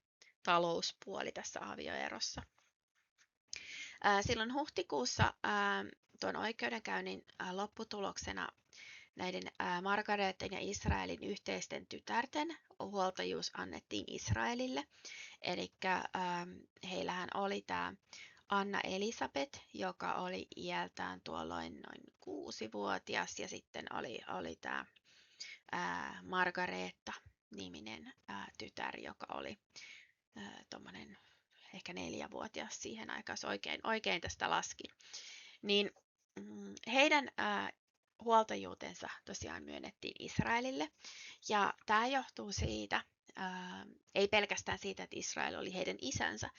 talouspuoli tässä avioerossa. Silloin huhtikuussa tuon oikeudenkäynnin lopputuloksena näiden Margaretan ja Israelin yhteisten tytärten huoltajuus annettiin Israelille. Eli heillähän oli tämä Anna Elisabeth, joka oli iältään tuolloin noin 6-vuotias, ja sitten oli tämä Margareta-niminen tytär, joka oli tuommoinen ehkä 4-vuotias siihen aikaan, oikein tästä laskin. Niin heidän huoltajuutensa tosiaan myönnettiin Israelille. Ja tämä johtuu siitä, ei pelkästään siitä, että Israel oli heidän isänsä,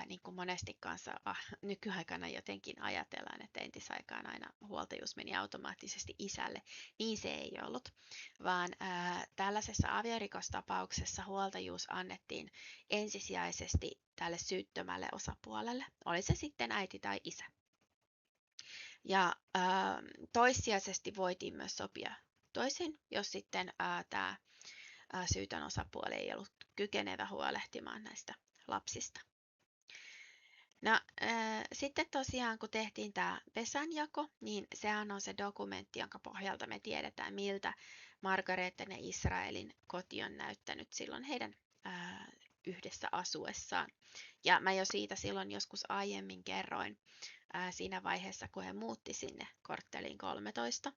niin kuin monesti kanssa nykyaikana jotenkin ajatellaan, että entisaikaan aina huoltajuus meni automaattisesti isälle. Niin se ei ollut, vaan tällaisessa aviorikostapauksessa huoltajuus annettiin ensisijaisesti tälle syyttömälle osapuolelle, oli se sitten äiti tai isä. Ja toissijaisesti voitiin myös sopia toisin, jos sitten tämä syytön osapuoli ei ollut kykenevä huolehtimaan näistä lapsista. No, sitten tosiaan kun tehtiin tämä pesänjako, niin sehän on se dokumentti, jonka pohjalta me tiedetään, miltä Margareeten ja Israelin koti on näyttänyt silloin heidän yhdessä asuessaan. Ja mä jo siitä silloin joskus aiemmin kerroin siinä vaiheessa, kun he muutti sinne kortteliin 13.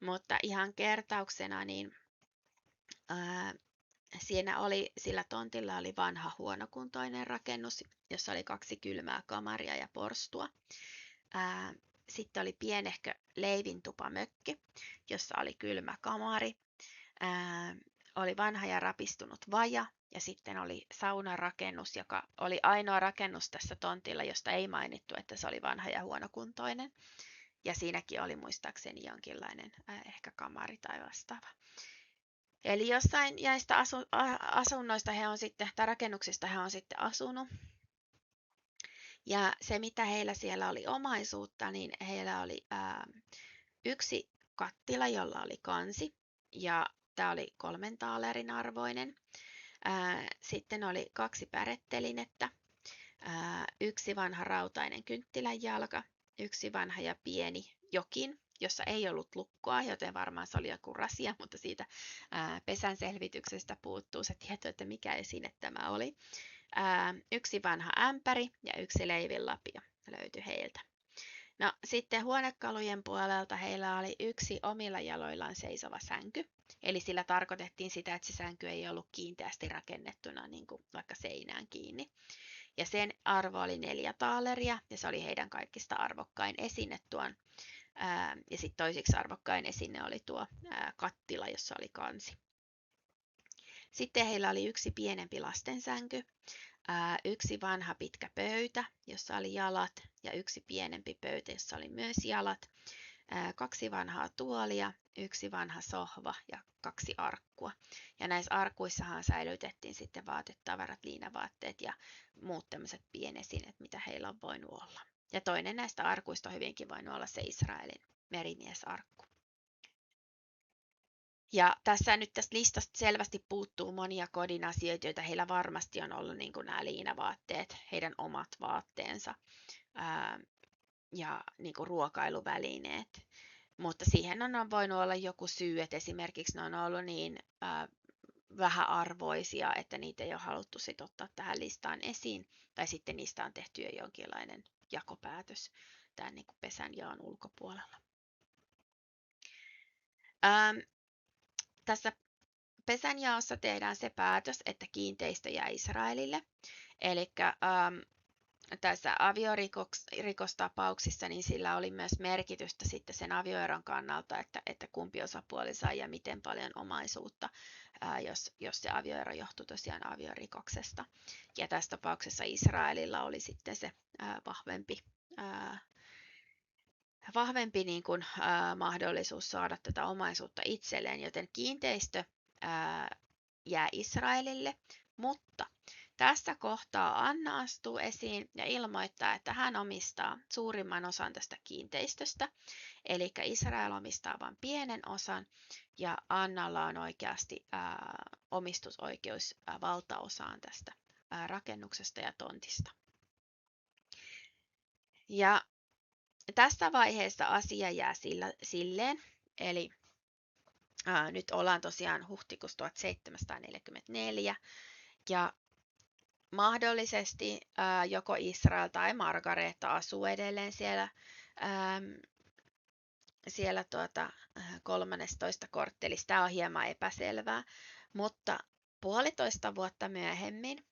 Mutta ihan kertauksena, niin sillä tontilla oli vanha huonokuntoinen rakennus, jossa oli 2 kylmää kamaria ja porstua. Sitten oli pienehkö leivintupamökki, jossa oli kylmä kamari. Oli vanha ja rapistunut vaja, ja sitten oli saunarakennus, joka oli ainoa rakennus tässä tontilla, josta ei mainittu, että se oli vanha ja huonokuntoinen. Ja siinäkin oli muistaakseni jonkinlainen ehkä kamari tai vastaava. Eli jossain näistä asunnoista tai rakennuksista he on sitten asunut. Ja se, mitä heillä siellä oli omaisuutta, niin heillä oli yksi kattila, jolla oli kansi, ja tämä oli 3 taalerin arvoinen. Sitten oli 2 pärettelinettä, 1 vanha rautainen kynttilänjalka, 1 vanha ja pieni jokin, jossa ei ollut lukkoa, joten varmaan se oli joku rasia, mutta siitä pesän selvityksestä puuttuu se tieto, että mikä esine tämä oli. 1 vanha ämpäri ja 1 leivinlapio löytyi heiltä. No sitten huonekalujen puolelta heillä oli 1 omilla jaloillaan seisova sänky, eli sillä tarkoitettiin sitä, että se sänky ei ollut kiinteästi rakennettuna niin kuin vaikka seinään kiinni. Ja sen arvo oli 4 taaleria, ja se oli heidän kaikista arvokkain esine tuon. Ja sitten toisiksi arvokkain esine oli tuo kattila, jossa oli kansi. Sitten heillä oli 1 pienempi lastensänky, 1 vanha pitkä pöytä, jossa oli jalat, ja 1 pienempi pöytä, jossa oli myös jalat, 2 vanhaa tuolia, 1 vanha sohva ja 2 arkkua. Ja näissä arkuissahan säilytettiin sitten vaatetavarat, liinavaatteet ja muut tämmöiset pienesineet, mitä heillä on voinut olla. Ja toinen näistä arkuista on hyvinkin voinut olla se Israelin merimiesarkku. Ja tästä listasta selvästi puuttuu monia kodin asioita, joita heillä varmasti on ollut, niin kuin nämä liinavaatteet, heidän omat vaatteensa ja niin kuin ruokailuvälineet. Mutta siihen on voinut olla joku syy, että esimerkiksi ne on ollut niin vähäarvoisia, että niitä ei ole haluttu sit ottaa tähän listaan esiin, tai sitten niistä on tehty jo jonkinlainen jakopäätös tämän niin kuin pesänjaon ulkopuolella. Tässä pesänjaossa tehdään se päätös, että kiinteistö jää Israelille. Eli tässä aviorikostapauksissa niin sillä oli myös merkitystä sitten sen avioeron kannalta, että kumpi osapuoli sai ja miten paljon omaisuutta, jos se avioero johtui tosiaan aviorikoksesta. Ja tässä tapauksessa Israelilla oli sitten se vahvempi niin kuin, mahdollisuus saada tätä omaisuutta itselleen, joten kiinteistö jää Israelille, mutta tässä kohtaa Anna astuu esiin ja ilmoittaa, että hän omistaa suurimman osan tästä kiinteistöstä, eli Israel omistaa vain pienen osan ja Annalla on oikeasti omistusoikeus valtaosaan tästä rakennuksesta ja tontista. Ja tässä vaiheessa asia jää silleen, eli nyt ollaan tosiaan huhtikuussa 1744, ja mahdollisesti joko Israel tai Margareetta asuu edelleen siellä 13 korttelissa. Tämä on hieman epäselvää, mutta 1,5 vuotta myöhemmin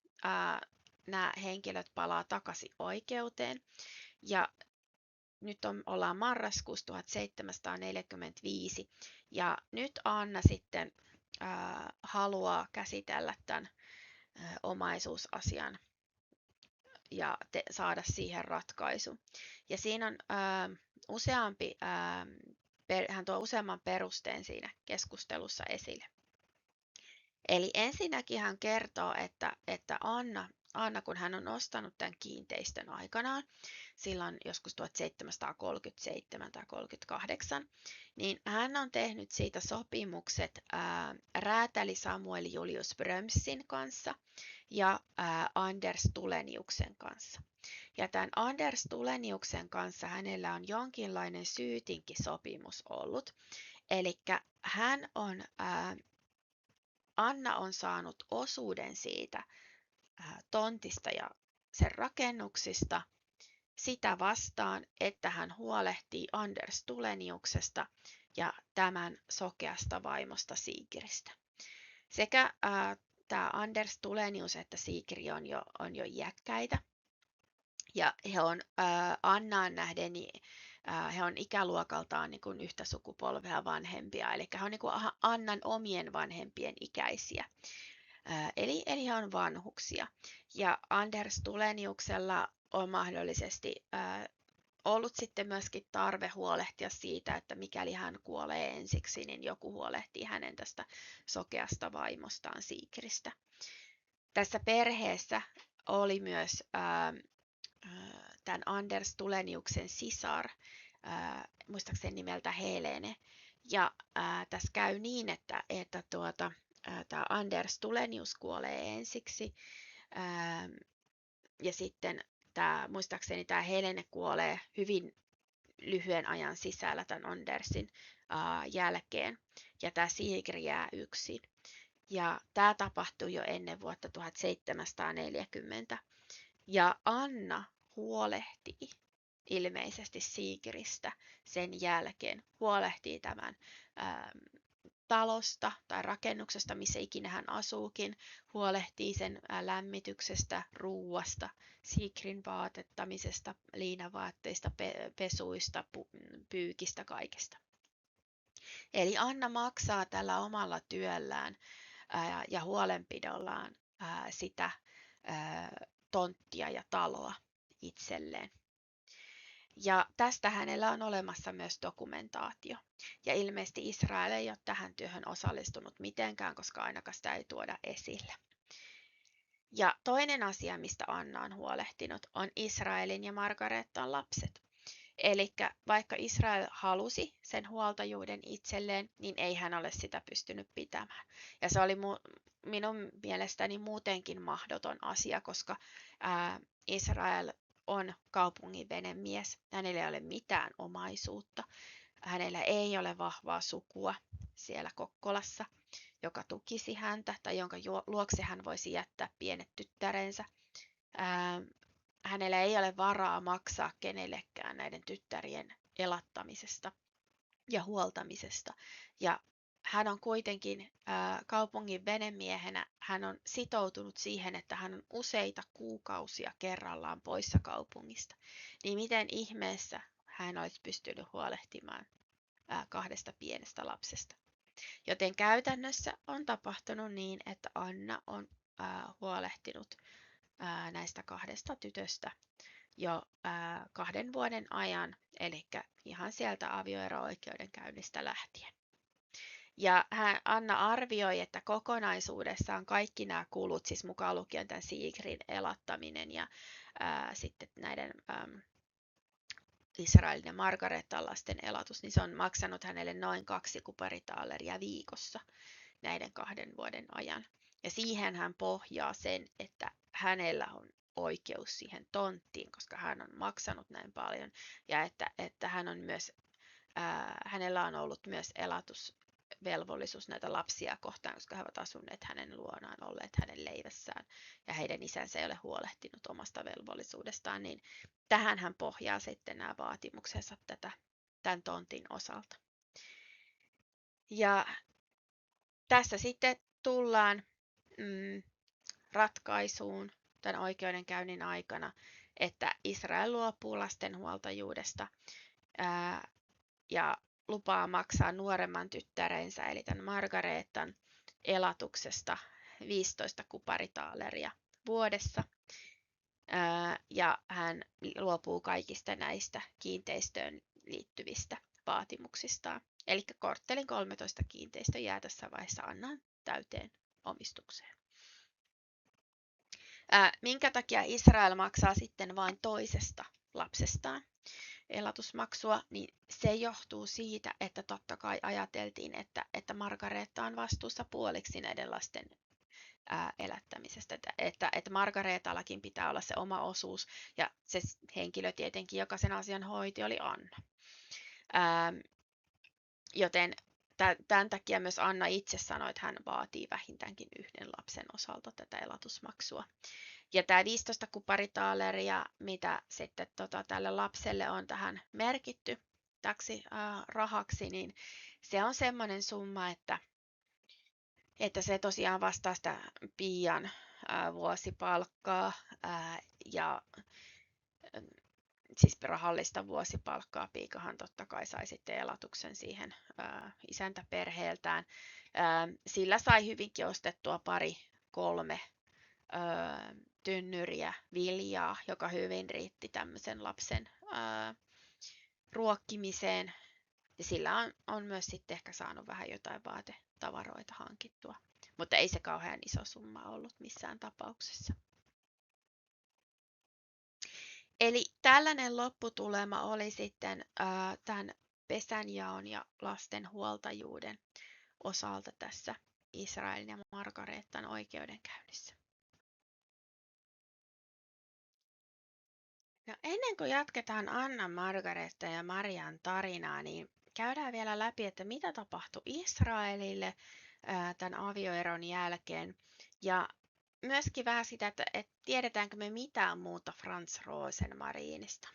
nämä henkilöt palaa takaisin oikeuteen, ja ollaan marraskuussa 1745 ja nyt Anna sitten haluaa käsitellä tämän omaisuusasian ja saada siihen ratkaisu. Ja siinä on hän tuo useamman perusteen siinä keskustelussa esille. Eli ensinnäkin hän kertoo, että Anna, kun hän on ostanut tämän kiinteistön aikanaan, silloin joskus 1737 tai 38, niin hän on tehnyt siitä sopimukset räätäli Samuel Julius Brömsin kanssa ja Anders Tuleniuksen kanssa. Ja tämän Anders Tuleniuksen kanssa hänellä on jonkinlainen syytinkisopimus ollut. Eli Anna on saanut osuuden siitä tontista ja sen rakennuksista sitä vastaan, että hän huolehtii Anders Tuleniuksesta ja tämän sokeasta vaimosta Sigridistä. Sekä tämä Anders Tulenius että Sigrid on jo iäkkäitä. Ja he on Annaan nähden, he on ikäluokaltaan niin kuin yhtä sukupolvea vanhempia, eli he on niin kuin Annan omien vanhempien ikäisiä. Eli he on vanhuksia. Ja Anders Tuleniuksella on mahdollisesti ollut sitten myöskin tarve huolehtia siitä, että mikäli hän kuolee ensiksi, niin joku huolehtii hänen tästä sokeasta vaimostaan Sigridistä. Tässä perheessä oli myös tämän Anders Tuleniuksen sisar, muistaakseni nimeltä Helene. Ja tässä käy niin, että tämä Anders Tulenius kuolee ensiksi, ja sitten muistaakseni tämä Helene kuolee hyvin lyhyen ajan sisällä tämän Andersin jälkeen, ja tämä Sigrid jää yksin. Ja tämä tapahtui jo ennen vuotta 1740. Ja Anna huolehtii ilmeisesti Sigridistä sen jälkeen, huolehtii tämän talosta tai rakennuksesta, missä ikinä hän asuukin, huolehtii sen lämmityksestä, ruuasta, Sigridin vaatettamisesta, liinavaatteista, pesuista, pyykistä, kaikesta. Eli Anna maksaa tällä omalla työllään ja huolenpidollaan sitä tonttia ja taloa itselleen. Ja tästä hänellä on olemassa myös dokumentaatio. Ja ilmeisesti Israel ei ole tähän työhön osallistunut mitenkään, koska ainakaan sitä ei tuoda esille. Ja toinen asia, mistä Anna on huolehtinut, on Israelin ja Margaretan lapset. Eli vaikka Israel halusi sen huoltajuuden itselleen, niin ei hän ole sitä pystynyt pitämään. Ja se oli minun mielestäni muutenkin mahdoton asia, koska Israel on kaupungin venemies. Hänellä ei ole mitään omaisuutta. Hänellä ei ole vahvaa sukua siellä Kokkolassa, joka tukisi häntä tai jonka luokse hän voisi jättää pienet tyttärensä. Hänellä ei ole varaa maksaa kenellekään näiden tyttärien elattamisesta ja huoltamisesta. Ja hän on kuitenkin kaupungin venemiehenä, hän on sitoutunut siihen, että hän on useita kuukausia kerrallaan poissa kaupungista. Niin miten ihmeessä hän olisi pystynyt huolehtimaan kahdesta pienestä lapsesta? Joten käytännössä on tapahtunut niin, että Anna on huolehtinut näistä kahdesta tytöstä jo 2 vuoden ajan, eli ihan sieltä avioero-oikeudenkäynnistä lähtien. Ja Anna arvioi, että kokonaisuudessaan kaikki nämä kulut, siis mukaan lukien tämän Sigridin elattaminen ja sitten näiden Israelin ja Margaretan lasten elatus, niin se on maksanut hänelle noin 2 kuparitaaleria viikossa näiden 2 vuoden ajan. Ja siihen hän pohjaa sen, että hänellä on oikeus siihen tonttiin, koska hän on maksanut näin paljon ja että hän on myös, hänellä on ollut myös elatusvelvollisuus näitä lapsia kohtaan, koska he ovat asuneet hänen luonaan, olleet hänen leivässään ja heidän isänsä ei ole huolehtinut omasta velvollisuudestaan, niin tähän hän pohjaa sitten nämä vaatimuksensa tämän tontin osalta. Ja tässä sitten tullaan ratkaisuun tämän oikeudenkäynnin aikana, että Israel luopuu lastenhuoltajuudesta ja lupaa maksaa nuoremman tyttärensä, eli tämän Margaretan elatuksesta 15 kuparitaaleria vuodessa. Ja hän luopuu kaikista näistä kiinteistöön liittyvistä vaatimuksistaan. Eli korttelin 13 kiinteistö jää tässä vaiheessa Annan täyteen omistukseen. Minkä takia Israel maksaa sitten vain toisesta lapsestaan elatusmaksua, niin se johtuu siitä, että totta kai ajateltiin, että Margareta on vastuussa puoliksi näiden lasten elättämisestä, että Margaretallakin pitää olla se oma osuus, ja se henkilö tietenkin, joka sen asian hoiti, oli Anna. Joten tämän takia myös Anna itse sanoi, että hän vaatii vähintäänkin yhden lapsen osalta tätä elatusmaksua. Ja tämä 15 kuparitaaleria, mitä sitten tälle lapselle on tähän merkitty täksi rahaksi, niin se on semmoinen summa, että se tosiaan vastaa sitä Pian vuosipalkkaa ja siis rahallista vuosipalkkaa. Piikahan totta kai sai sitten elatuksen siihen isäntäperheeltään. Sillä sai hyvinkin ostettua 2-3 tynnyriä viljaa, joka hyvin riitti tämmöisen lapsen ruokkimiseen. Ja sillä on myös sitten ehkä saanut vähän jotain vaatetavaroita hankittua. Mutta ei se kauhean iso summa ollut missään tapauksessa. Eli tällainen lopputulema oli sitten tämän pesänjaon ja lasten huoltajuuden osalta tässä Israelin ja Margaretan oikeudenkäynnissä. No, ennen kuin jatketaan Anna, Margareta ja Marian tarinaa, niin käydään vielä läpi, että mitä tapahtui Israelille tämän avioeron jälkeen. Ja myöskin vähän sitä, että tiedetäänkö me mitään muuta Franz Rosenmarinista.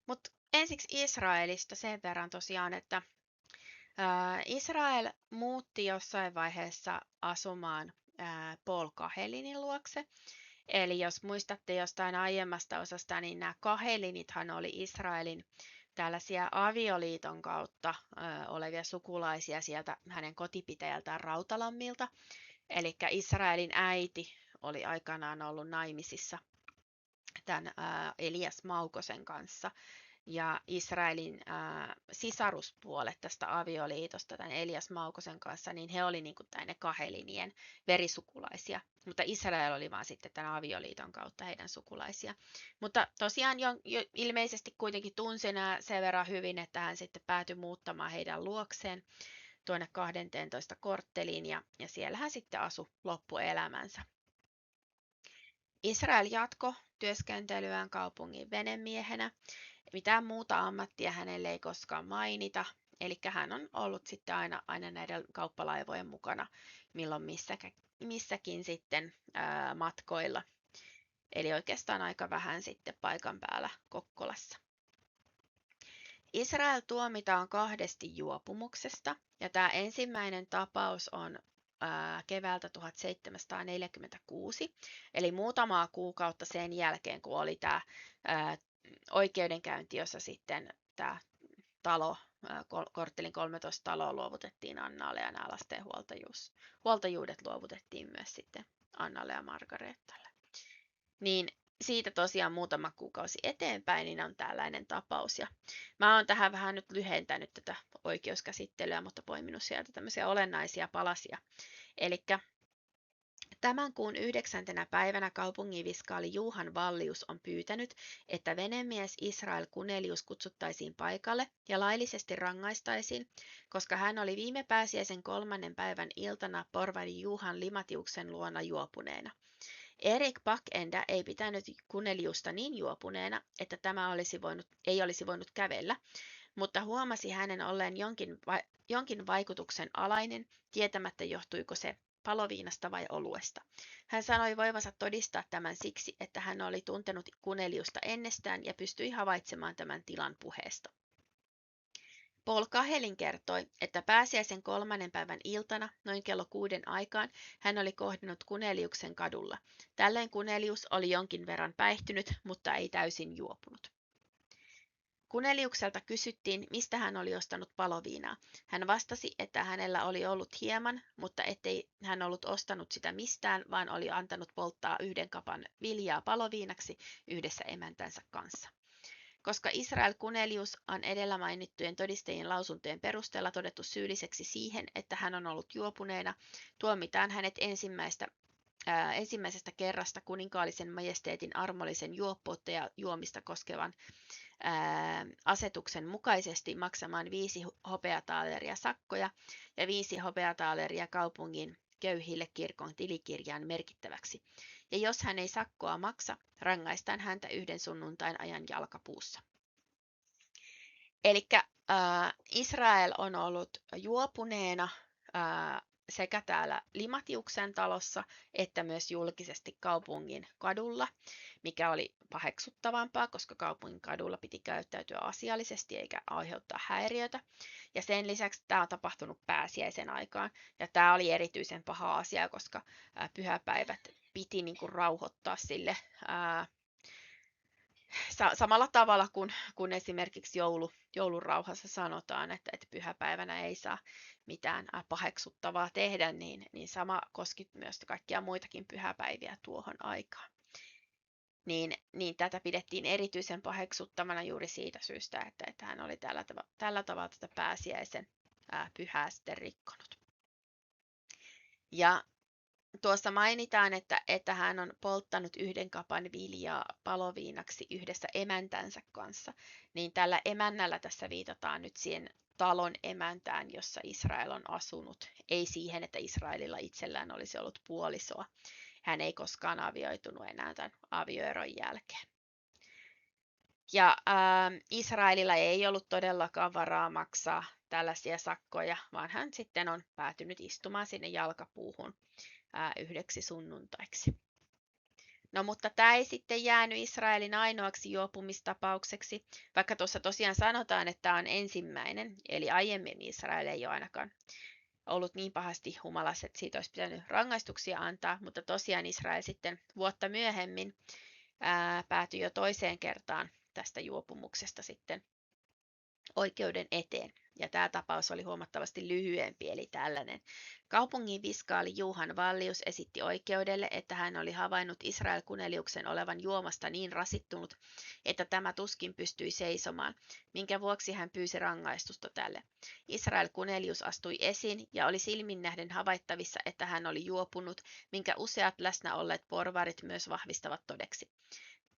Mutta ensiksi Israelista sen verran tosiaan, että Israel muutti jossain vaiheessa asumaan Paul Kahelinin luokse. Eli jos muistatte jostain aiemmasta osasta, niin nämä Kahelinithan oli Israelin tällaisia avioliiton kautta olevia sukulaisia sieltä hänen kotipitäjältään Rautalammilta. Eli Israelin äiti oli aikanaan ollut naimisissa tämän Elias Maukosen kanssa. Ja Israelin sisaruspuolet tästä avioliitosta tämän Elias Maukosen kanssa, niin he oli niin kuin ne Kahelinien verisukulaisia. Mutta Israel oli vaan sitten tämän avioliiton kautta heidän sukulaisia. Mutta tosiaan ilmeisesti kuitenkin tunsi nämä sen verran hyvin, että hän sitten päätyi muuttamaan heidän luokseen tuonne 12 kortteliin ja siellä hän sitten asui loppuelämänsä. Israel jatkoi työskentelyään kaupungin venemiehenä. Mitään muuta ammattia hänelle ei koskaan mainita, eli hän on ollut sitten aina näiden kauppalaivojen mukana milloin missäkin sitten matkoilla. Eli oikeastaan aika vähän sitten paikan päällä Kokkolassa. Israel tuomitaan 2 juopumuksesta, ja tämä ensimmäinen tapaus on keväältä 1746, eli muutamaa kuukautta sen jälkeen, kun oli tämä oikeudenkäynti, jossa sitten tämä talo, korttelin 13 taloa luovutettiin Annalle ja nämä lasten huoltajuudet luovutettiin myös sitten Annalle ja Margaretalle. Niin siitä tosiaan muutama kuukausi eteenpäin niin on tällainen tapaus. Ja mä oon tähän vähän nyt lyhentänyt tätä oikeuskäsittelyä, mutta poiminut sieltä tämmöisiä olennaisia palasia. Eli tämän kuun 9. päivänä kaupunginviskaali Juhan Vallius on pyytänyt, että venemies Israel Kunelius kutsuttaisiin paikalle ja laillisesti rangaistaisiin, koska hän oli viime pääsiäisen 3. päivän iltana porvari Juhan Limatiuksen luona juopuneena. Erik Backenda ei pitänyt Kuneliusta niin juopuneena, että tämä ei olisi voinut kävellä, mutta huomasi hänen olleen jonkin vaikutuksen alainen, tietämättä johtuiko se paloviinasta vai oluesta. Hän sanoi voivansa todistaa tämän siksi, että hän oli tuntenut Kuneliusta ennestään ja pystyi havaitsemaan tämän tilan puheesta. Paul Kahelin kertoi, että pääsiäisen 3. päivän iltana, noin kello 6 aikaan, hän oli kohdannut Kuneliuksen kadulla. Tällöin Kunelius oli jonkin verran päihtynyt, mutta ei täysin juopunut. Kuneliukselta kysyttiin, mistä hän oli ostanut paloviinaa. Hän vastasi, että hänellä oli ollut hieman, mutta ettei hän ollut ostanut sitä mistään, vaan oli antanut polttaa 1 kapan viljaa paloviinaksi yhdessä emäntänsä kanssa. Koska Israel Kunelius on edellä mainittujen todistajien lausuntojen perusteella todettu syylliseksi siihen, että hän on ollut juopuneena, tuomitaan hänet ensimmäisestä kerrasta kuninkaallisen majesteetin armollisen juoppoutta ja juomista koskevan asetuksen mukaisesti maksamaan 5 hopeataaleria sakkoja ja 5 hopeataaleria kaupungin köyhille kirkon tilikirjaan merkittäväksi. Ja jos hän ei sakkoa maksa, rangaistaan häntä 1 sunnuntain ajan jalkapuussa. Eli Israel on ollut juopuneena sekä täällä Limatiuksen talossa että myös julkisesti kaupungin kadulla, mikä oli paheksuttavampaa, koska kaupungin kadulla piti käyttäytyä asiallisesti eikä aiheuttaa häiriötä. Ja sen lisäksi tämä on tapahtunut pääsiäisen aikaan. Ja tämä oli erityisen paha asia, koska pyhäpäivät piti niin kuin rauhoittaa sille samalla tavalla kuin esimerkiksi joulurauhassa sanotaan, että pyhäpäivänä ei saa mitään paheksuttavaa tehdä, niin sama koski myös kaikkia muitakin pyhäpäiviä tuohon aikaan. Niin tätä pidettiin erityisen paheksuttavana juuri siitä syystä, että hän oli tällä tavalla tätä pääsiäisen pyhää sitten rikkonut. Ja tuossa mainitaan, että hän on polttanut 1 kapan viljaa paloviinaksi yhdessä emäntänsä kanssa, niin tällä emännällä tässä viitataan nyt siihen talon emäntään, jossa Israel on asunut, ei siihen, että Israelilla itsellään olisi ollut puolisoa. Hän ei koskaan avioitunut enää tämän avioeron jälkeen. Ja Israelilla ei ollut todellakaan varaa maksaa tällaisia sakkoja, vaan hän sitten on päätynyt istumaan sinne jalkapuuhun 1 sunnuntaiksi. No mutta tämä ei sitten jäänyt Israelin ainoaksi juopumistapaukseksi, vaikka tuossa tosiaan sanotaan, että tämä on ensimmäinen, eli aiemmin Israel ei ole ainakaan ollut niin pahasti humalassa, että siitä olisi pitänyt rangaistuksia antaa, mutta tosiaan Israel sitten vuotta myöhemmin päätyi jo toiseen kertaan tästä juopumuksesta sitten oikeuden eteen. Ja tämä tapaus oli huomattavasti lyhyempi, eli tällainen. Kaupungin viskaali Juhan Vallius esitti oikeudelle, että hän oli havainnut Israel Kuneliuksen olevan juomasta niin rasittunut, että tämä tuskin pystyi seisomaan, minkä vuoksi hän pyysi rangaistusta tälle. Israel Kunelius astui esiin ja oli silmin nähden havaittavissa, että hän oli juopunut, minkä useat läsnä olleet porvarit myös vahvistavat todeksi.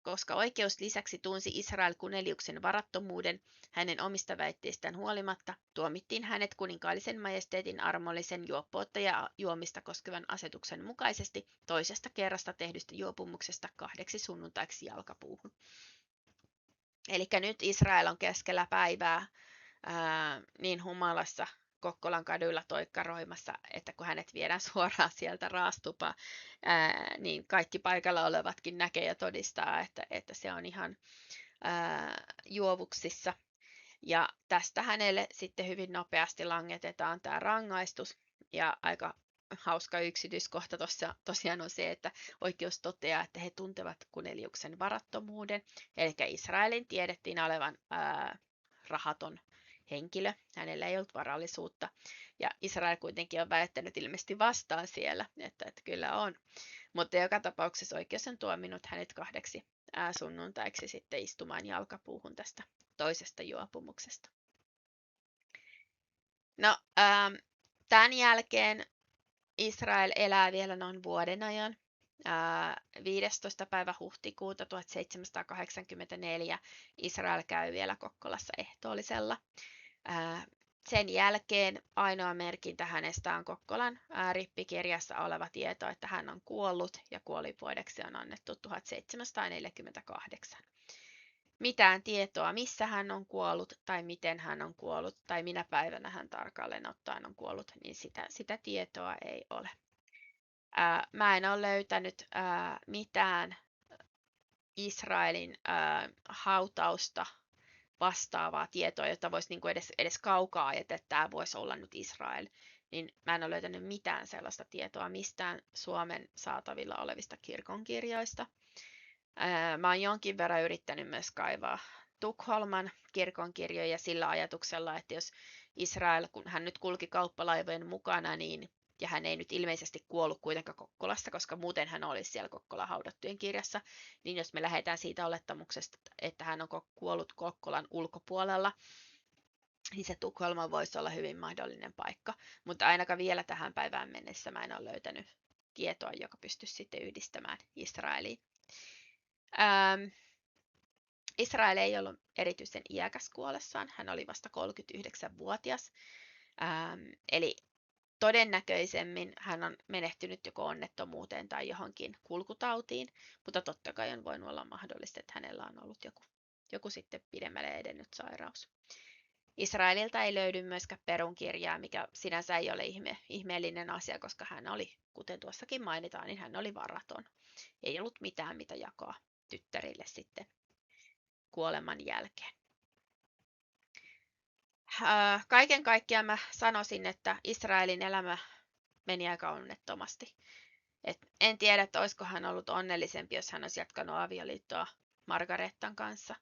Koska oikeus lisäksi tunsi Israel Kuneliuksen varattomuuden hänen omista väitteistään huolimatta, tuomittiin hänet kuninkaallisen majesteetin armollisen juoppoutta ja juomista koskevan asetuksen mukaisesti toisesta kerrasta tehdystä juopumuksesta 2 sunnuntaiksi jalkapuuhun. Eli nyt Israel on keskellä päivää niin humalassa Kokkolan kaduilla toikkaroimassa, että kun hänet viedään suoraan sieltä raastupaan, niin kaikki paikalla olevatkin näkee ja todistaa, että se on ihan juovuksissa. Ja tästä hänelle sitten hyvin nopeasti langetetaan tämä rangaistus. Ja aika hauska yksityiskohta tosiaan on se, että oikeus toteaa, että he tuntevat Kuneliuksen varattomuuden. Eli Israelin tiedettiin olevan rahaton henkilö, hänellä ei ollut varallisuutta, ja Israel kuitenkin on väittänyt ilmeisesti vastaan siellä, että kyllä on. Mutta joka tapauksessa oikeus on tuominut hänet 2 sunnuntaiksi sitten istumaan jalkapuuhun tästä toisesta juopumuksesta. No, tämän jälkeen Israel elää vielä noin vuoden ajan. 15. päivä huhtikuuta 1784 Israel käy vielä Kokkolassa ehtoollisella. Sen jälkeen ainoa merkintä hänestä on Kokkolan rippikirjassa oleva tieto, että hän on kuollut ja kuolinvuodeksi on annettu 1748. Mitään tietoa, missä hän on kuollut tai miten hän on kuollut tai minä päivänä hän tarkalleen ottaen on kuollut, niin sitä tietoa ei ole. Mä en ole löytänyt mitään Israelin hautausta vastaavaa tietoa, jota voisi niin kuin edes kaukaa ajatella, että tämä voisi olla nyt Israel, niin mä en ole löytänyt mitään sellaista tietoa mistään Suomen saatavilla olevista kirkonkirjoista. Mä oon jonkin verran yrittänyt myös kaivaa Tukholman kirkonkirjoja sillä ajatuksella, että jos Israel, kun hän nyt kulki kauppalaivojen mukana, niin, ja hän ei nyt ilmeisesti kuollut kuitenkaan Kokkolassa, koska muuten hän olisi siellä Kokkolan haudattujen kirjassa, niin jos me lähdetään siitä olettamuksesta, että hän on kuollut Kokkolan ulkopuolella, niin se Tukholma voisi olla hyvin mahdollinen paikka. Mutta ainakaan vielä tähän päivään mennessä mä en ole löytänyt tietoa, joka pystyisi sitten yhdistämään Israeliin. Israel ei ollut erityisen iäkäs kuollessaan, hän oli vasta 39-vuotias, eli todennäköisemmin hän on menehtynyt joko onnettomuuteen tai johonkin kulkutautiin, mutta totta kai on voinut olla mahdollista, että hänellä on ollut joku sitten pidemmälle edennyt sairaus. Israelilta ei löydy myöskään perunkirjaa, mikä sinänsä ei ole ihmeellinen asia, koska hän oli, kuten tuossakin mainitaan, niin hän oli varaton. Ei ollut mitään, mitä jakaa tyttärille sitten kuoleman jälkeen. Kaiken kaikkiaan mä sanoisin, että Israelin elämä meni aika onnettomasti. En tiedä, että olisiko hän ollut onnellisempi, jos hän olisi jatkanut avioliittoa Margarettan kanssa.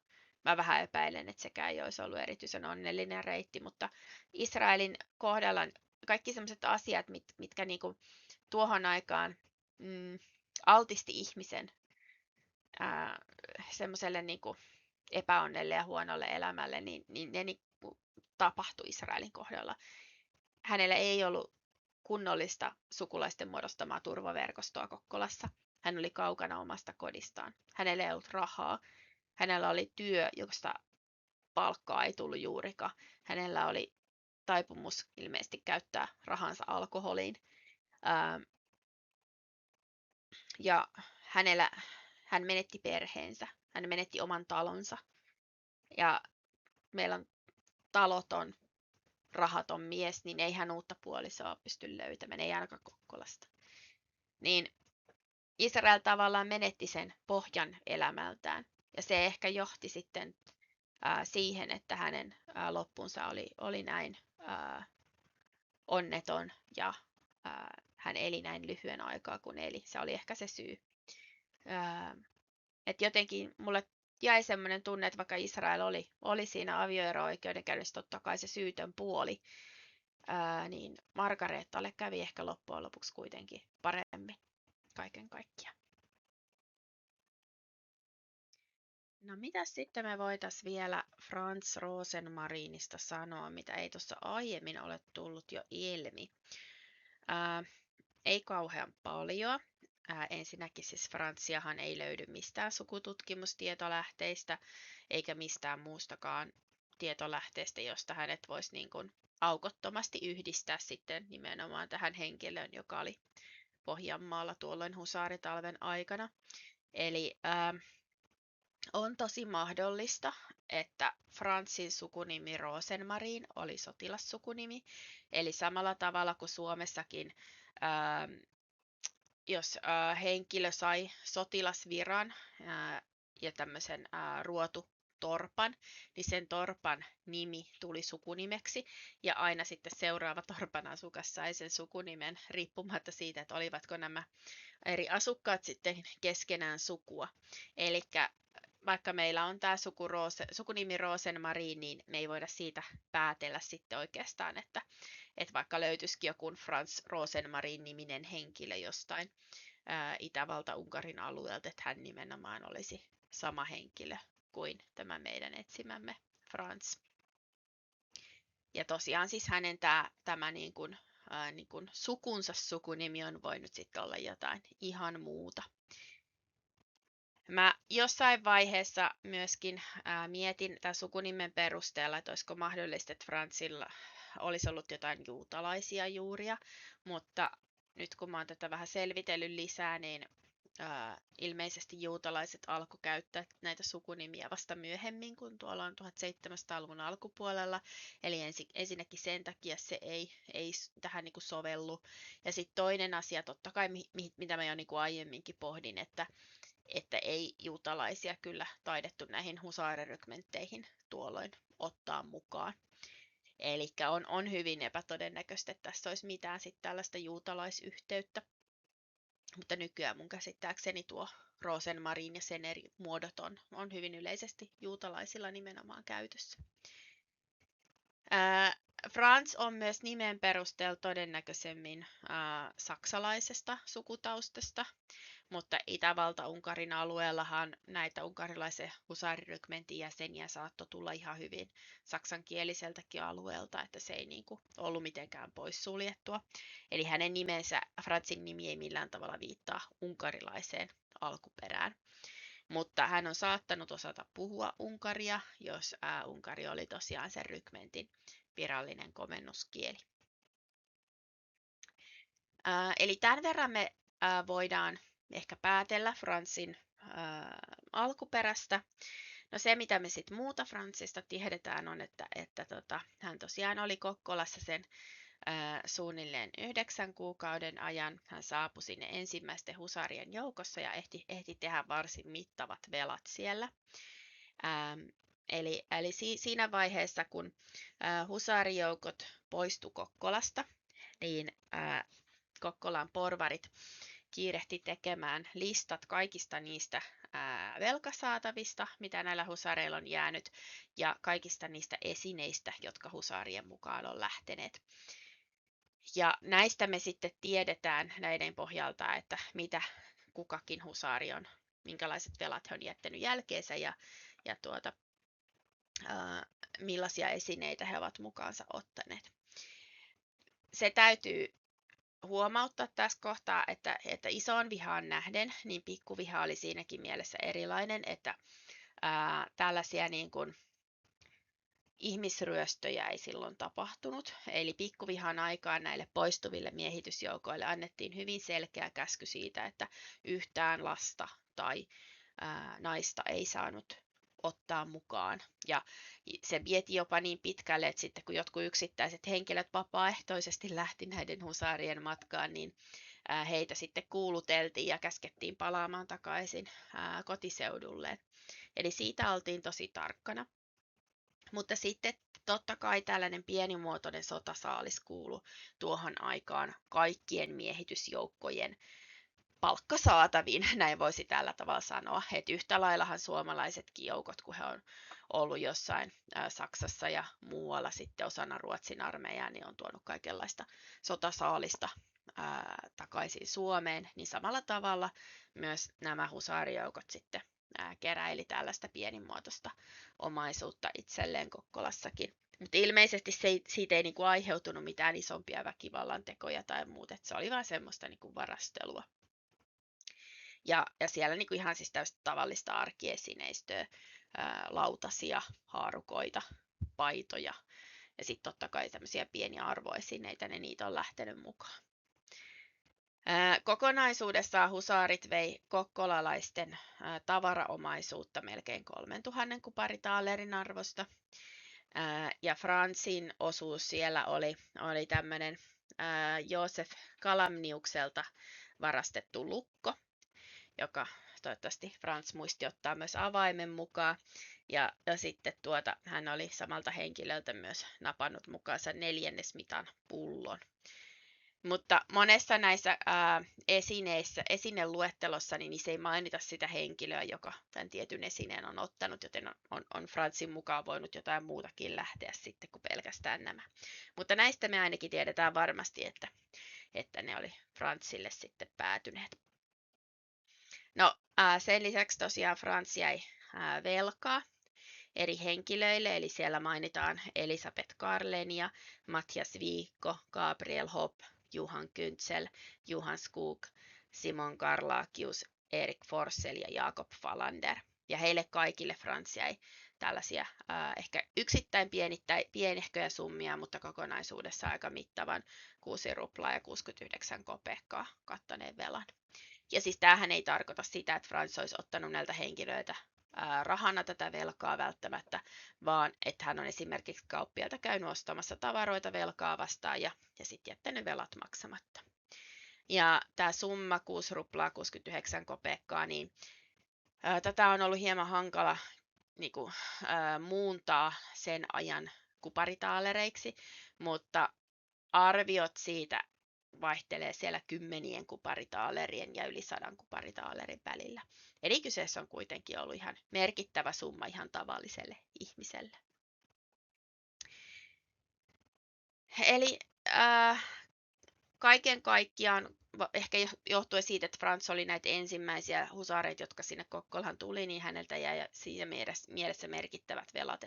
Mä vähän epäilen, että sekään ei olisi ollut erityisen onnellinen reitti, mutta Israelin kohdalla kaikki sellaiset asiat, mitkä niinku tuohon aikaan altisti ihmisen semmoiselle niinku epäonnelle ja huonolle elämälle, niin ne tapahtui Israelin kohdalla. Hänellä ei ollut kunnollista sukulaisten muodostamaa turvaverkostoa Kokkolassa. Hän oli kaukana omasta kodistaan. Hänellä ei ollut rahaa. Hänellä oli työ, josta palkkaa ei tullut juurikaan. Hänellä oli taipumus ilmeisesti käyttää rahansa alkoholiin. Ja hän menetti perheensä. Hän menetti oman talonsa. Ja meillä on taloton, rahaton mies, niin ei hän uutta puolisoa pysty löytämään, ei ainakaan Kokkolasta. Niin Israel tavallaan menetti sen pohjan elämältään. Ja se ehkä johti sitten siihen, että hänen loppunsa oli näin onneton ja hän eli näin lyhyen aikaa kuin eli. Se oli ehkä se syy. Että jotenkin mulle jäi semmoinen tunne, että vaikka Israel oli siinä avioero-oikeudenkäynnissä totta kai se syytön puoli, niin Margarettalle kävi ehkä loppujen lopuksi kuitenkin paremmin kaiken kaikkiaan. No mitä sitten me voitaisiin vielä Franz Rosenmarinista sanoa, mitä ei tuossa aiemmin ole tullut jo ilmi? Ei kauhean paljon. Ensinnäkin siis Franziahan ei löydy mistään sukututkimustietolähteistä, eikä mistään muustakaan tietolähteestä, josta hänet voisi niin kuin aukottomasti yhdistää sitten nimenomaan tähän henkilöön, joka oli Pohjanmaalla tuolloin husaaritalven aikana. Eli on tosi mahdollista, että Franzin sukunimi Rosenmarin oli sotilassukunimi, eli samalla tavalla kuin Suomessakin, jos henkilö sai sotilasviran ja tämmöisen ruotutorpan, niin sen torpan nimi tuli sukunimeksi, ja aina sitten seuraava torpan asukas sai sen sukunimen riippumatta siitä, että olivatko nämä eri asukkaat sitten keskenään sukua. Eli vaikka meillä on tämä sukunimi Rosenmarin, niin me ei voida siitä päätellä sitten oikeastaan, että vaikka löytyisikin joku Franz Rosenmarin niminen henkilö jostain Itävalta-Unkarin alueelta, että hän nimenomaan olisi sama henkilö kuin tämä meidän etsimämme Franz. Ja tosiaan siis hänen tämä niin kuin sukunsa sukunimi on voinut sitten olla jotain ihan muuta. Mä jossain vaiheessa myöskin mietin tämän sukunimen perusteella, että olisiko mahdollista, että Franzilla olisi ollut jotain juutalaisia juuria, mutta nyt kun mä oon tätä vähän selvitellyt lisää, niin ilmeisesti juutalaiset alkoi käyttää näitä sukunimiä vasta myöhemmin, kun tuolla on 1700-luvun alkupuolella. Eli ensinnäkin sen takia se ei tähän niin kuin sovellu. Ja sitten toinen asia, totta kai, mitä mä jo niin kuin aiemminkin pohdin, että että ei juutalaisia kyllä taidettu näihin husaarirykmentteihin tuolloin ottaa mukaan. Eli on hyvin epätodennäköistä, että tässä olisi mitään sitten tällaista juutalaisyhteyttä. Mutta nykyään mun käsittääkseni tuo Rosenmarin ja Seneri muodot on hyvin yleisesti juutalaisilla nimenomaan käytössä. Franz on myös nimen perusteella todennäköisemmin saksalaisesta sukutaustasta, mutta Itävalta-Unkarin alueellahan näitä unkarilaisen husaarirykmentin jäseniä saattoi tulla ihan hyvin saksankieliseltäkin alueelta, että se ei niinku ollut mitenkään poissuljettua. Eli hänen nimensä, Franzin nimi ei millään tavalla viittaa unkarilaiseen alkuperään. Mutta hän on saattanut osata puhua unkaria, jos unkari oli tosiaan sen rykmentin virallinen komennuskieli. Eli tämän verran me voidaan ehkä päätellä Franzin alkuperästä. No se, mitä me sitten muuta Franzista tiedetään, on, että hän tosiaan oli Kokkolassa sen suunnilleen 9 kuukauden ajan. Hän saapui sinne ensimmäisten husarien joukossa ja ehti tehdä varsin mittavat velat siellä. Eli siinä vaiheessa, kun husarijoukot poistu Kokkolasta, niin Kokkolan porvarit kiirehti tekemään listat kaikista niistä velkasaatavista, mitä näillä husareilla on jäänyt, ja kaikista niistä esineistä, jotka husarien mukaan on lähteneet. Ja näistä me sitten tiedetään näiden pohjalta, että mitä kukakin husari on, minkälaiset velat he on jättänyt jälkeensä ja millaisia esineitä he ovat mukaansa ottaneet. Se täytyy huomauttaa tässä kohtaa, että isoon vihaan nähden, niin pikkuviha oli siinäkin mielessä erilainen, että tällaisia niin kuin ihmisryöstöjä ei silloin tapahtunut. Eli pikkuvihan aikaan näille poistuville miehitysjoukoille annettiin hyvin selkeä käsky siitä, että yhtään lasta tai naista ei saanut ottaa mukaan. Ja se vieti jopa niin pitkälle, että sitten kun jotkut yksittäiset henkilöt vapaaehtoisesti lähti näiden husaarien matkaan, niin heitä sitten kuuluteltiin ja käskettiin palaamaan takaisin kotiseudulleen. Eli siitä oltiin tosi tarkkana. Mutta sitten totta kai tällainen pienimuotoinen sotasaalis kuului tuohon aikaan kaikkien miehitysjoukkojen palkkasaataviin, näin voisi tällä tavalla sanoa. Että yhtä laillahan suomalaisetkin joukot, kun he on ollut jossain Saksassa ja muualla sitten osana Ruotsin armeijaa, niin on tuonut kaikenlaista sotasaalista takaisin Suomeen, niin samalla tavalla myös nämä husaarijoukot sitten keräili tällaista pienimuotoista omaisuutta itselleen Kokkolassakin. Mutta ilmeisesti siitä ei niinku aiheutunut mitään isompia väkivallantekoja tai muuta, se oli vain semmoista niinku varastelua. Ja siellä niinku ihan siis täysin tavallista arkiesineistöä, lautasia, haarukoita, paitoja ja sitten totta kai tämmöisiä pieniä arvoesineitä, niitä on lähtenyt mukaan. Kokonaisuudessaan husaarit vei kokkolalaisten tavaraomaisuutta melkein 3000 kuparitaalerin arvosta. Ja Franzin osuus siellä oli tämmöinen Joosef Kalamniukselta varastettu lukko, joka toivottavasti Franz muisti ottaa myös avaimen mukaan. Ja sitten hän oli samalta henkilöltä myös napannut mukaansa 4. mitan pullon. Mutta monessa näissä esineluettelossa niin niissä ei mainita sitä henkilöä, joka tämän tietyn esineen on ottanut, joten on Franzin mukaan voinut jotain muutakin lähteä sitten kuin pelkästään nämä. Mutta näistä me ainakin tiedetään varmasti, että ne oli Franzille sitten päätyneet. No sen lisäksi tosiaan Franz jäi velkaa eri henkilöille, eli siellä mainitaan Elisabeth Karlenia, Mattias Viikko, Gabriel Hopp, Johan Künzel, Johan Skog, Simon Karlakius, Erik Forssell ja Jakob Falander. Ja heille kaikille Franz jäi tällaisia ehkä yksittäin pienehköjä summia, mutta kokonaisuudessa aika mittavan 6 ruplaa ja 69 kopekkaa kattaneen velan. Ja siis tämähän ei tarkoita sitä, että Franz olisi ottanut näiltä henkilöiltä rahana tätä velkaa välttämättä, vaan että hän on esimerkiksi kauppialta käynyt ostamassa tavaroita velkaa vastaan ja sitten jättänyt velat maksamatta. Ja tämä summa 6 ruplaa 69 kopekkaa, niin Tätä on ollut hieman hankala niin kuin, muuntaa sen ajan kuparitaalereiksi, mutta arviot siitä vaihtelee siellä kymmenien kuparitaalerien ja yli 100 kuparitaalerin välillä. Eli kyseessä on kuitenkin ollut ihan merkittävä summa ihan tavalliselle ihmiselle. Eli kaiken kaikkiaan, ehkä johtuen siitä, että Frans oli näitä ensimmäisiä husareita, jotka sinne Kokkolaan tuli, niin häneltä jäi siinä mielessä merkittävät velat,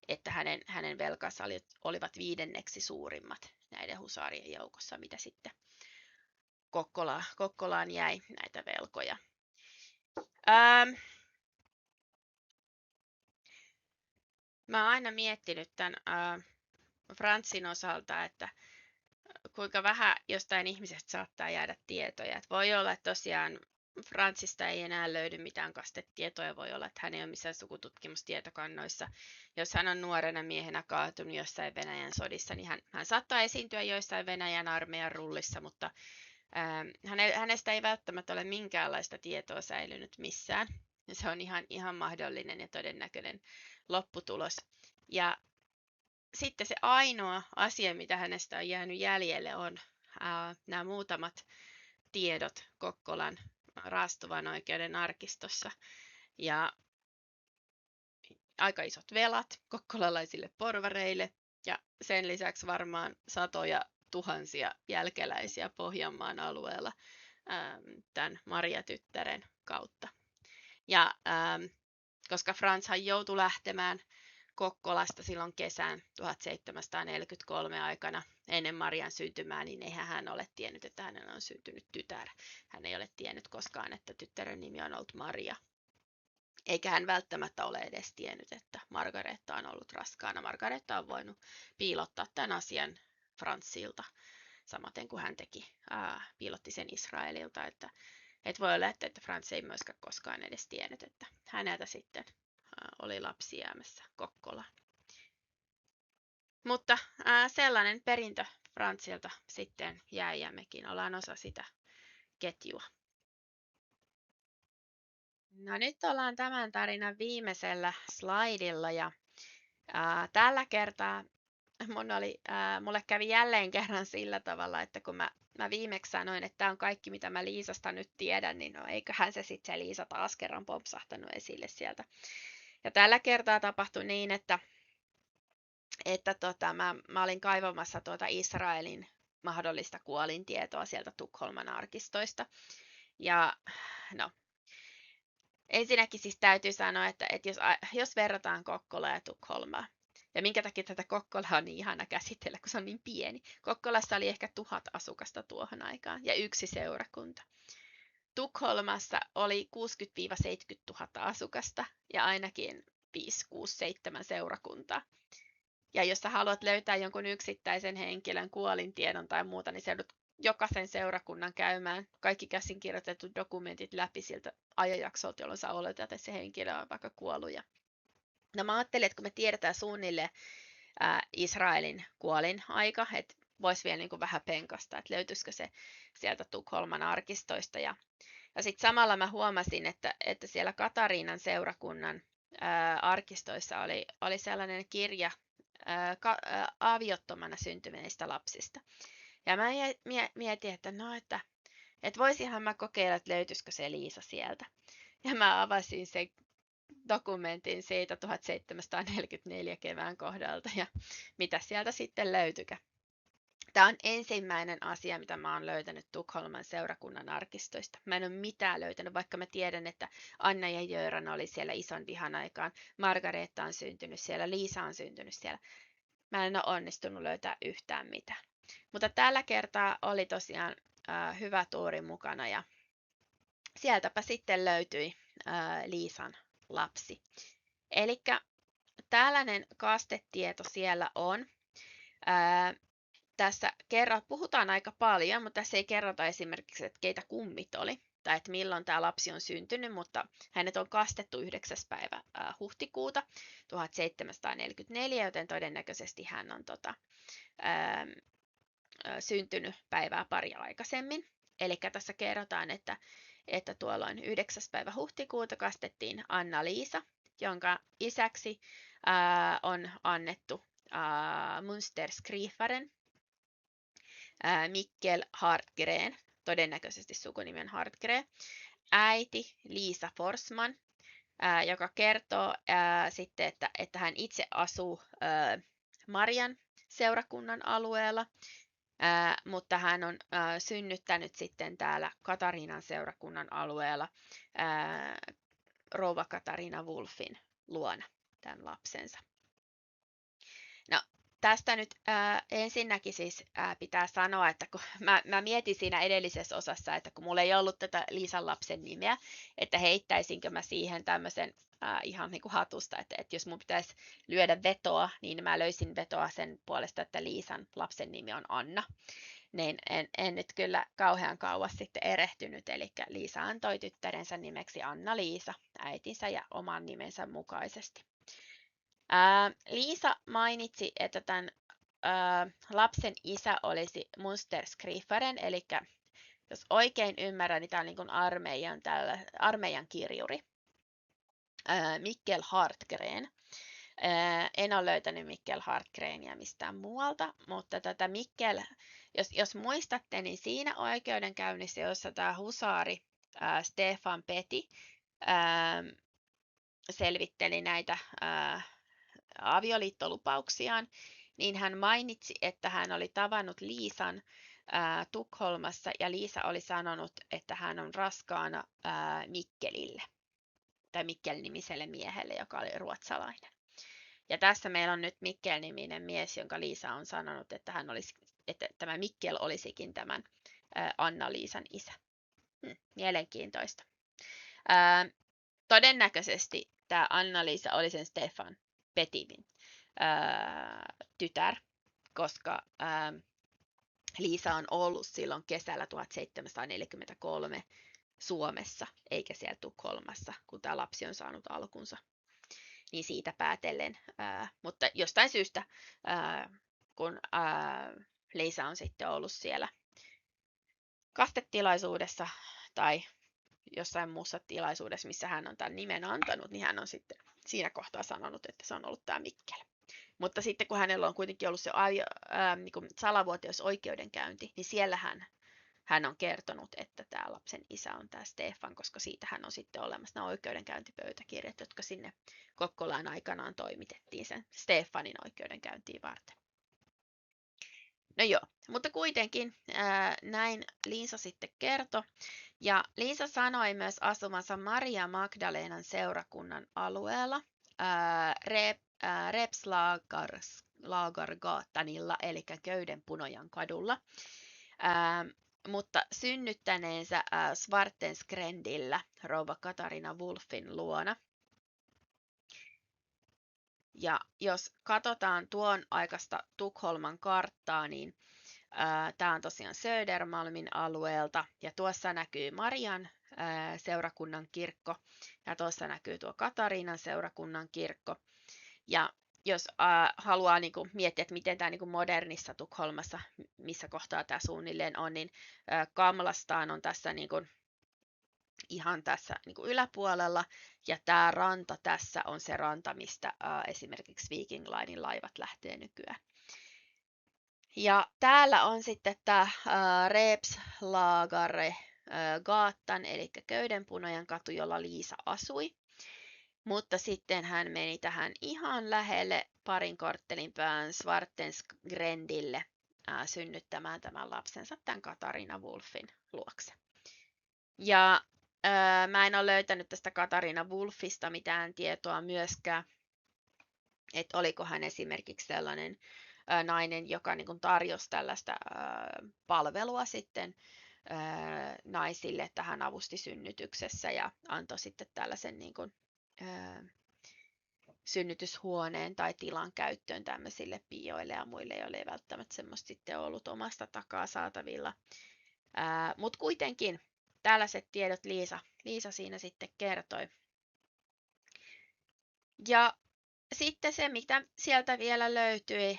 että hänen velkansa olivat 5. suurimmat näiden husarien joukossa, mitä sitten Kokkolaan jäi näitä velkoja. Mä oon aina miettinyt tämän Fransin osalta, että kuinka vähän jostain ihmisestä saattaa jäädä tietoja. Että voi olla, että tosiaan Fransista ei enää löydy mitään kastetietoja. Voi olla, että hän ei ole missään sukututkimustietokannoissa. Jos hän on nuorena miehenä kaatunut jossain Venäjän sodissa, niin hän saattaa esiintyä joissain Venäjän armeijan rullissa, mutta hänestä ei välttämättä ole minkäänlaista tietoa säilynyt missään. Ja se on ihan mahdollinen ja todennäköinen lopputulos. Ja sitten se ainoa asia, mitä hänestä on jäänyt jäljelle, on nämä muutamat tiedot Kokkolan raastuvan oikeuden arkistossa. Ja aika isot velat kokkolalaisille porvareille ja sen lisäksi varmaan satoja tuhansia jälkeläisiä Pohjanmaan alueella tämän Maria-tyttären kautta. Ja koska Franshan joutui lähtemään Kokkolasta silloin kesän 1743 aikana ennen Marian syntymää, niin eihän hän ole tiennyt, että hänellä on syntynyt tytär. Hän ei ole tiennyt koskaan, että tyttären nimi on ollut Maria. Eikä hän välttämättä ole edes tiennyt, että Margareta on ollut raskaana. Margareta on voinut piilottaa tämän asian Fransilta, samaten kuin hän piilotti sen Israelilta. Että voi olla, että Frans ei myöskään koskaan edes tiennyt, että häneltä sitten oli lapsi jäämässä Kokkolaan. Mutta sellainen perintö Fransilta sitten jäi ja mekin ollaan osa sitä ketjua. No nyt ollaan tämän tarinan viimeisellä slaidilla ja tällä kertaa mulle kävi jälleen kerran sillä tavalla, että kun mä viimeksi sanoin, että tämä on kaikki mitä mä Liisasta nyt tiedän, niin no eiköhän se sitten se Liisa taas kerran pompsahtanut esille sieltä. Ja tällä kertaa tapahtui niin, että mä olin kaivamassa Israelin mahdollista kuolintietoa sieltä Tukholman arkistoista. Ja no, ensinnäkin siis täytyy sanoa, että jos verrataan Kokkolaa ja Tukholmaa, ja minkä takia tätä Kokkolaa on niin ihana käsitellä, kun se on niin pieni. Kokkolassa oli ehkä 1000 asukasta tuohon aikaan ja 1 seurakunta. Tukholmassa oli 60-70 000 asukasta ja ainakin 5, 6, 7 seurakuntaa. Ja jos sä haluat löytää jonkun yksittäisen henkilön kuolintiedon tai muuta, niin sä joudut jokaisen seurakunnan käymään kaikki käsinkirjoitetut dokumentit läpi siltä ajanjaksolta, jolloin sä oletat, että se henkilö on vaikka kuollut. No mä ajattelin, että kun me tiedetään suunnilleen Israelin kuolin aika, että voisi vielä niin kuin vähän penkasta, että löytyisikö se sieltä Tukholman arkistoista. Ja sitten samalla mä huomasin, että siellä Katariinan seurakunnan arkistoissa oli sellainen kirja aviottomana syntyneistä lapsista. Ja mä mietin, että voisinhan mä kokeilla, että löytyisikö se Liisa sieltä. Ja mä avasin sen dokumentin siitä 1744 kevään kohdalta ja mitä sieltä sitten löytykö. Tämä on ensimmäinen asia, mitä mä oon löytänyt Tukholman seurakunnan arkistoista. Mä en ole mitään löytänyt, vaikka mä tiedän, että Anna ja Jöran oli siellä ison vihan aikaan. Margareta on syntynyt siellä, Liisa on syntynyt siellä. Mä en ole onnistunut löytää yhtään mitään. Mutta tällä kertaa oli tosiaan hyvä tuuri mukana ja sieltäpä sitten löytyi Liisan lapsi. Eli tällainen kastetieto siellä on. Tässä puhutaan aika paljon, mutta tässä ei kerrota esimerkiksi, että keitä kummit oli tai että milloin tämä lapsi on syntynyt, mutta hänet on kastettu 9. päivä huhtikuuta 1744, joten todennäköisesti hän on syntynyt päivää pari aikaisemmin. Eli tässä kerrotaan, että että tuolloin 9. päivä huhtikuuta kastettiin Anna-Liisa, jonka isäksi on annettu Münsterskrifaren Mikkel Hartgren, todennäköisesti sukunimen Hartgren, äiti Liisa Forsman, joka kertoo sitten, että hän itse asuu Marian seurakunnan alueella, mutta hän on synnyttänyt sitten täällä Katariinan seurakunnan alueella rouva Katariina Wulffin luona tämän lapsensa. No, tästä nyt ensinnäkin siis pitää sanoa, että kun mä mietin siinä edellisessä osassa, että kun mulla ei ollut tätä Liisan lapsen nimeä, että heittäisinkö mä siihen tämmöisen ihan niin kuin hatusta, että jos mun pitäisi lyödä vetoa, niin mä löysin vetoa sen puolesta, että Liisan lapsen nimi on Anna. Niin en nyt kyllä kauhean kauas sitten erehtynyt, eli Liisa antoi tyttärensä nimeksi Anna-Liisa äitinsä ja oman nimensä mukaisesti. Liisa mainitsi, että tämän lapsen isä olisi Münsterskrifaren, eli jos oikein ymmärrän, niin tämä on niin kuin armeijan kirjuri, Mikkel Hartgren. En ole löytänyt Mikkel Hartgrenia mistään muualta, mutta tätä Mikkel, jos muistatte, niin siinä oikeudenkäynnissä, jossa tämä husaari Stefan Peti selvitteli näitä avioliittolupauksiaan, niin hän mainitsi, että hän oli tavannut Liisan Tukholmassa ja Liisa oli sanonut, että hän on raskaana Mikkelille tai Mikkel-nimiselle miehelle, joka oli ruotsalainen. Ja tässä meillä on nyt Mikkel-niminen mies, jonka Liisa on sanonut, että että tämä Mikkel olisikin tämän Anna-Liisan isä. Mielenkiintoista. Todennäköisesti tämä Anna-Liisa oli sen Stefan Petivin tytär, koska Liisa on ollut silloin kesällä 1743 Suomessa, eikä siellä Tukholmassa, kun tämä lapsi on saanut alkunsa. Niin siitä päätellen, mutta jostain syystä, kun Liisa on sitten ollut siellä kastetilaisuudessa tai jossain muussa tilaisuudessa, missä hän on tämän nimen antanut, niin hän on sitten siinä kohtaa sanonut, että se on ollut tämä Mikkel. Mutta sitten kun hänellä on kuitenkin ollut se niin salavuotias oikeudenkäynti, niin siellä hän on kertonut, että tämä lapsen isä on tämä Stefan, koska siitä hän on sitten olemassa nämä oikeudenkäyntipöytäkirjat, jotka sinne Kokkolaan aikanaan toimitettiin sen Stefanin oikeudenkäyntiin varten. No joo, mutta kuitenkin näin Liisa sitten kertoi. Ja Liisa sanoi myös asuvansa Maria Magdalenan seurakunnan alueella Repslagargatanilla, eli Köydenpunojan kadulla. Mutta synnyttäneensä Svartenskrendillä rouva Katariina Wulffin luona. Ja jos katsotaan tuon aikaista Tukholman karttaa, niin tämä on tosiaan Södermalmin alueelta, ja tuossa näkyy Marian seurakunnan kirkko, ja tuossa näkyy tuo Katariinan seurakunnan kirkko. Ja jos haluaa niin kuin miettiä, että miten tämä niin kuin modernissa Tukholmassa, missä kohtaa tämä suunnilleen on, niin Kamlastaan on tässä niin kuin ihan tässä niin kuin yläpuolella, ja tämä ranta tässä on se ranta, mistä esimerkiksi Viking Linen laivat lähtee nykyään. Ja täällä on sitten tämä Repslagaregatan, eli Köydenpunojan katu, jolla Liisa asui. Mutta sitten hän meni tähän ihan lähelle parin korttelin pään Svartensgrendille synnyttämään tämän lapsensa tämän Katariina Wulffin luokse. Ja mä en ole löytänyt tästä Katariina Wulffista mitään tietoa myöskään, että oliko hän esimerkiksi sellainen nainen, joka niin kuin tarjosi tällaista palvelua sitten naisille, että hän avusti synnytyksessä ja antoi sitten tällaisen niin kuin, synnytyshuoneen tai tilan käyttöön tämmöisille pioille ja muille, joille ei välttämättä semmoista sitten ollut omasta takaa saatavilla. Mutta kuitenkin tällaiset tiedot Liisa siinä sitten kertoi. Ja sitten se, mitä sieltä vielä löytyi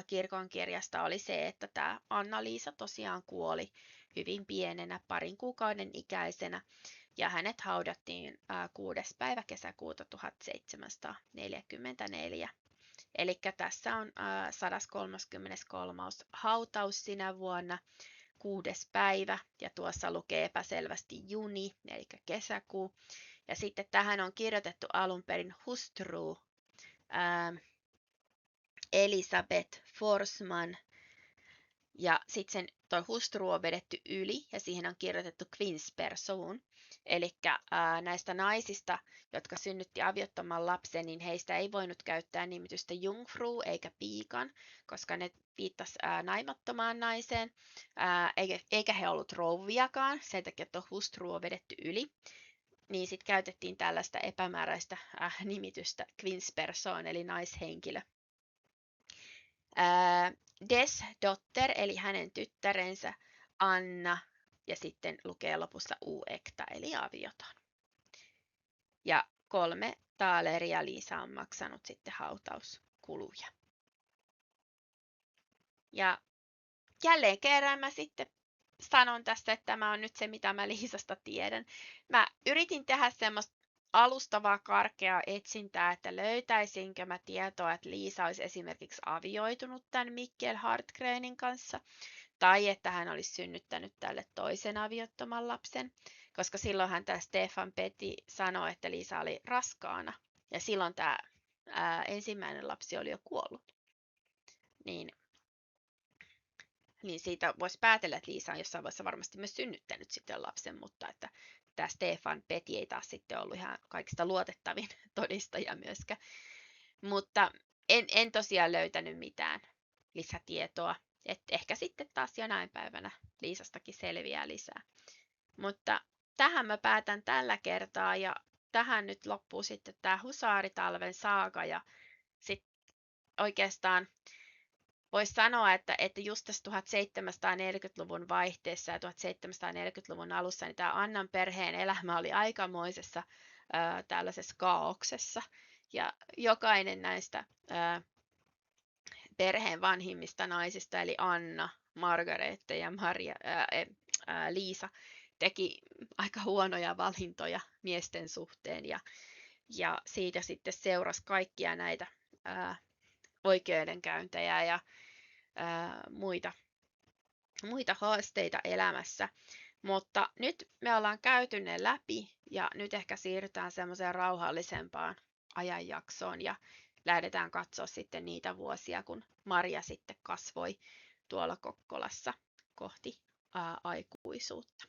kirkonkirjasta, oli se, että tämä Anna-Liisa tosiaan kuoli hyvin pienenä, 2 kuukauden ikäisenä, ja hänet haudattiin 6. päivä kesäkuuta 1744. Eli tässä on 133. hautaus sinä vuonna, 6. päivä, ja tuossa lukee epäselvästi juni, eli kesäkuu. Ja sitten tähän on kirjoitettu alun perin hustru Elisabeth Forsman, ja sitten sen toi hustru on vedetty yli, ja siihen on kirjoitettu kvinnsperson. Eli näistä naisista, jotka synnytti aviottoman lapsen, niin heistä ei voinut käyttää nimitystä jungfru eikä piikan, koska ne viittasi naimattomaan naiseen, eikä he ollut rouviakaan, sen takia tuo hustru on vedetty yli. Niin sitten käytettiin tällaista epämääräistä nimitystä kvinnsperson, eli naishenkilö. Des dotter, eli hänen tyttärensä Anna, ja sitten lukee lopussa uekta, eli avioton. Ja 3 taaleria Liisa on maksanut sitten hautauskuluja. Ja jälleen kerran mä sitten sanon tässä, että tämä on nyt se, mitä mä Liisasta tiedän. Mä yritin tehdä semmoista alustavaa karkeaa etsintää, että löytäisinkö mä tietoa, että Liisa olisi esimerkiksi avioitunut tämän Mikkel Hartgrenin kanssa, tai että hän olisi synnyttänyt tälle toisen aviottoman lapsen, koska silloinhan tämä Stefan Peti sanoi, että Liisa oli raskaana, ja silloin tämä ensimmäinen lapsi oli jo kuollut. Niin siitä voisi päätellä, että Liisa on jossain vaiheessa varmasti myös synnyttänyt sitten lapsen, mutta että tämä Stefan Peti ei taas sitten ollut ihan kaikista luotettavin todistaja myöskään. Mutta en tosiaan löytänyt mitään lisätietoa, että ehkä sitten taas jonain päivänä Liisastakin selviää lisää. Mutta tähän mä päätän tällä kertaa, ja tähän nyt loppuu sitten tämä Husaaritalven saaga, ja sitten oikeastaan voisi sanoa, että just tässä 1740-luvun vaihteessa ja 1740-luvun alussa niin tämä Annan perheen elämä oli aikamoisessa tällaisessa kaauksessa. Ja jokainen näistä perheen vanhimmista naisista, eli Anna, Margarete ja Liisa, teki aika huonoja valintoja miesten suhteen. Ja siitä sitten seurasi kaikkia näitä oikeudenkäyntejä ja muita haasteita elämässä. Mutta nyt me ollaan käyty ne läpi, ja nyt ehkä siirrytään semmoiseen rauhallisempaan ajanjaksoon ja lähdetään katsoa sitten niitä vuosia, kun Maria sitten kasvoi tuolla Kokkolassa kohti aikuisuutta.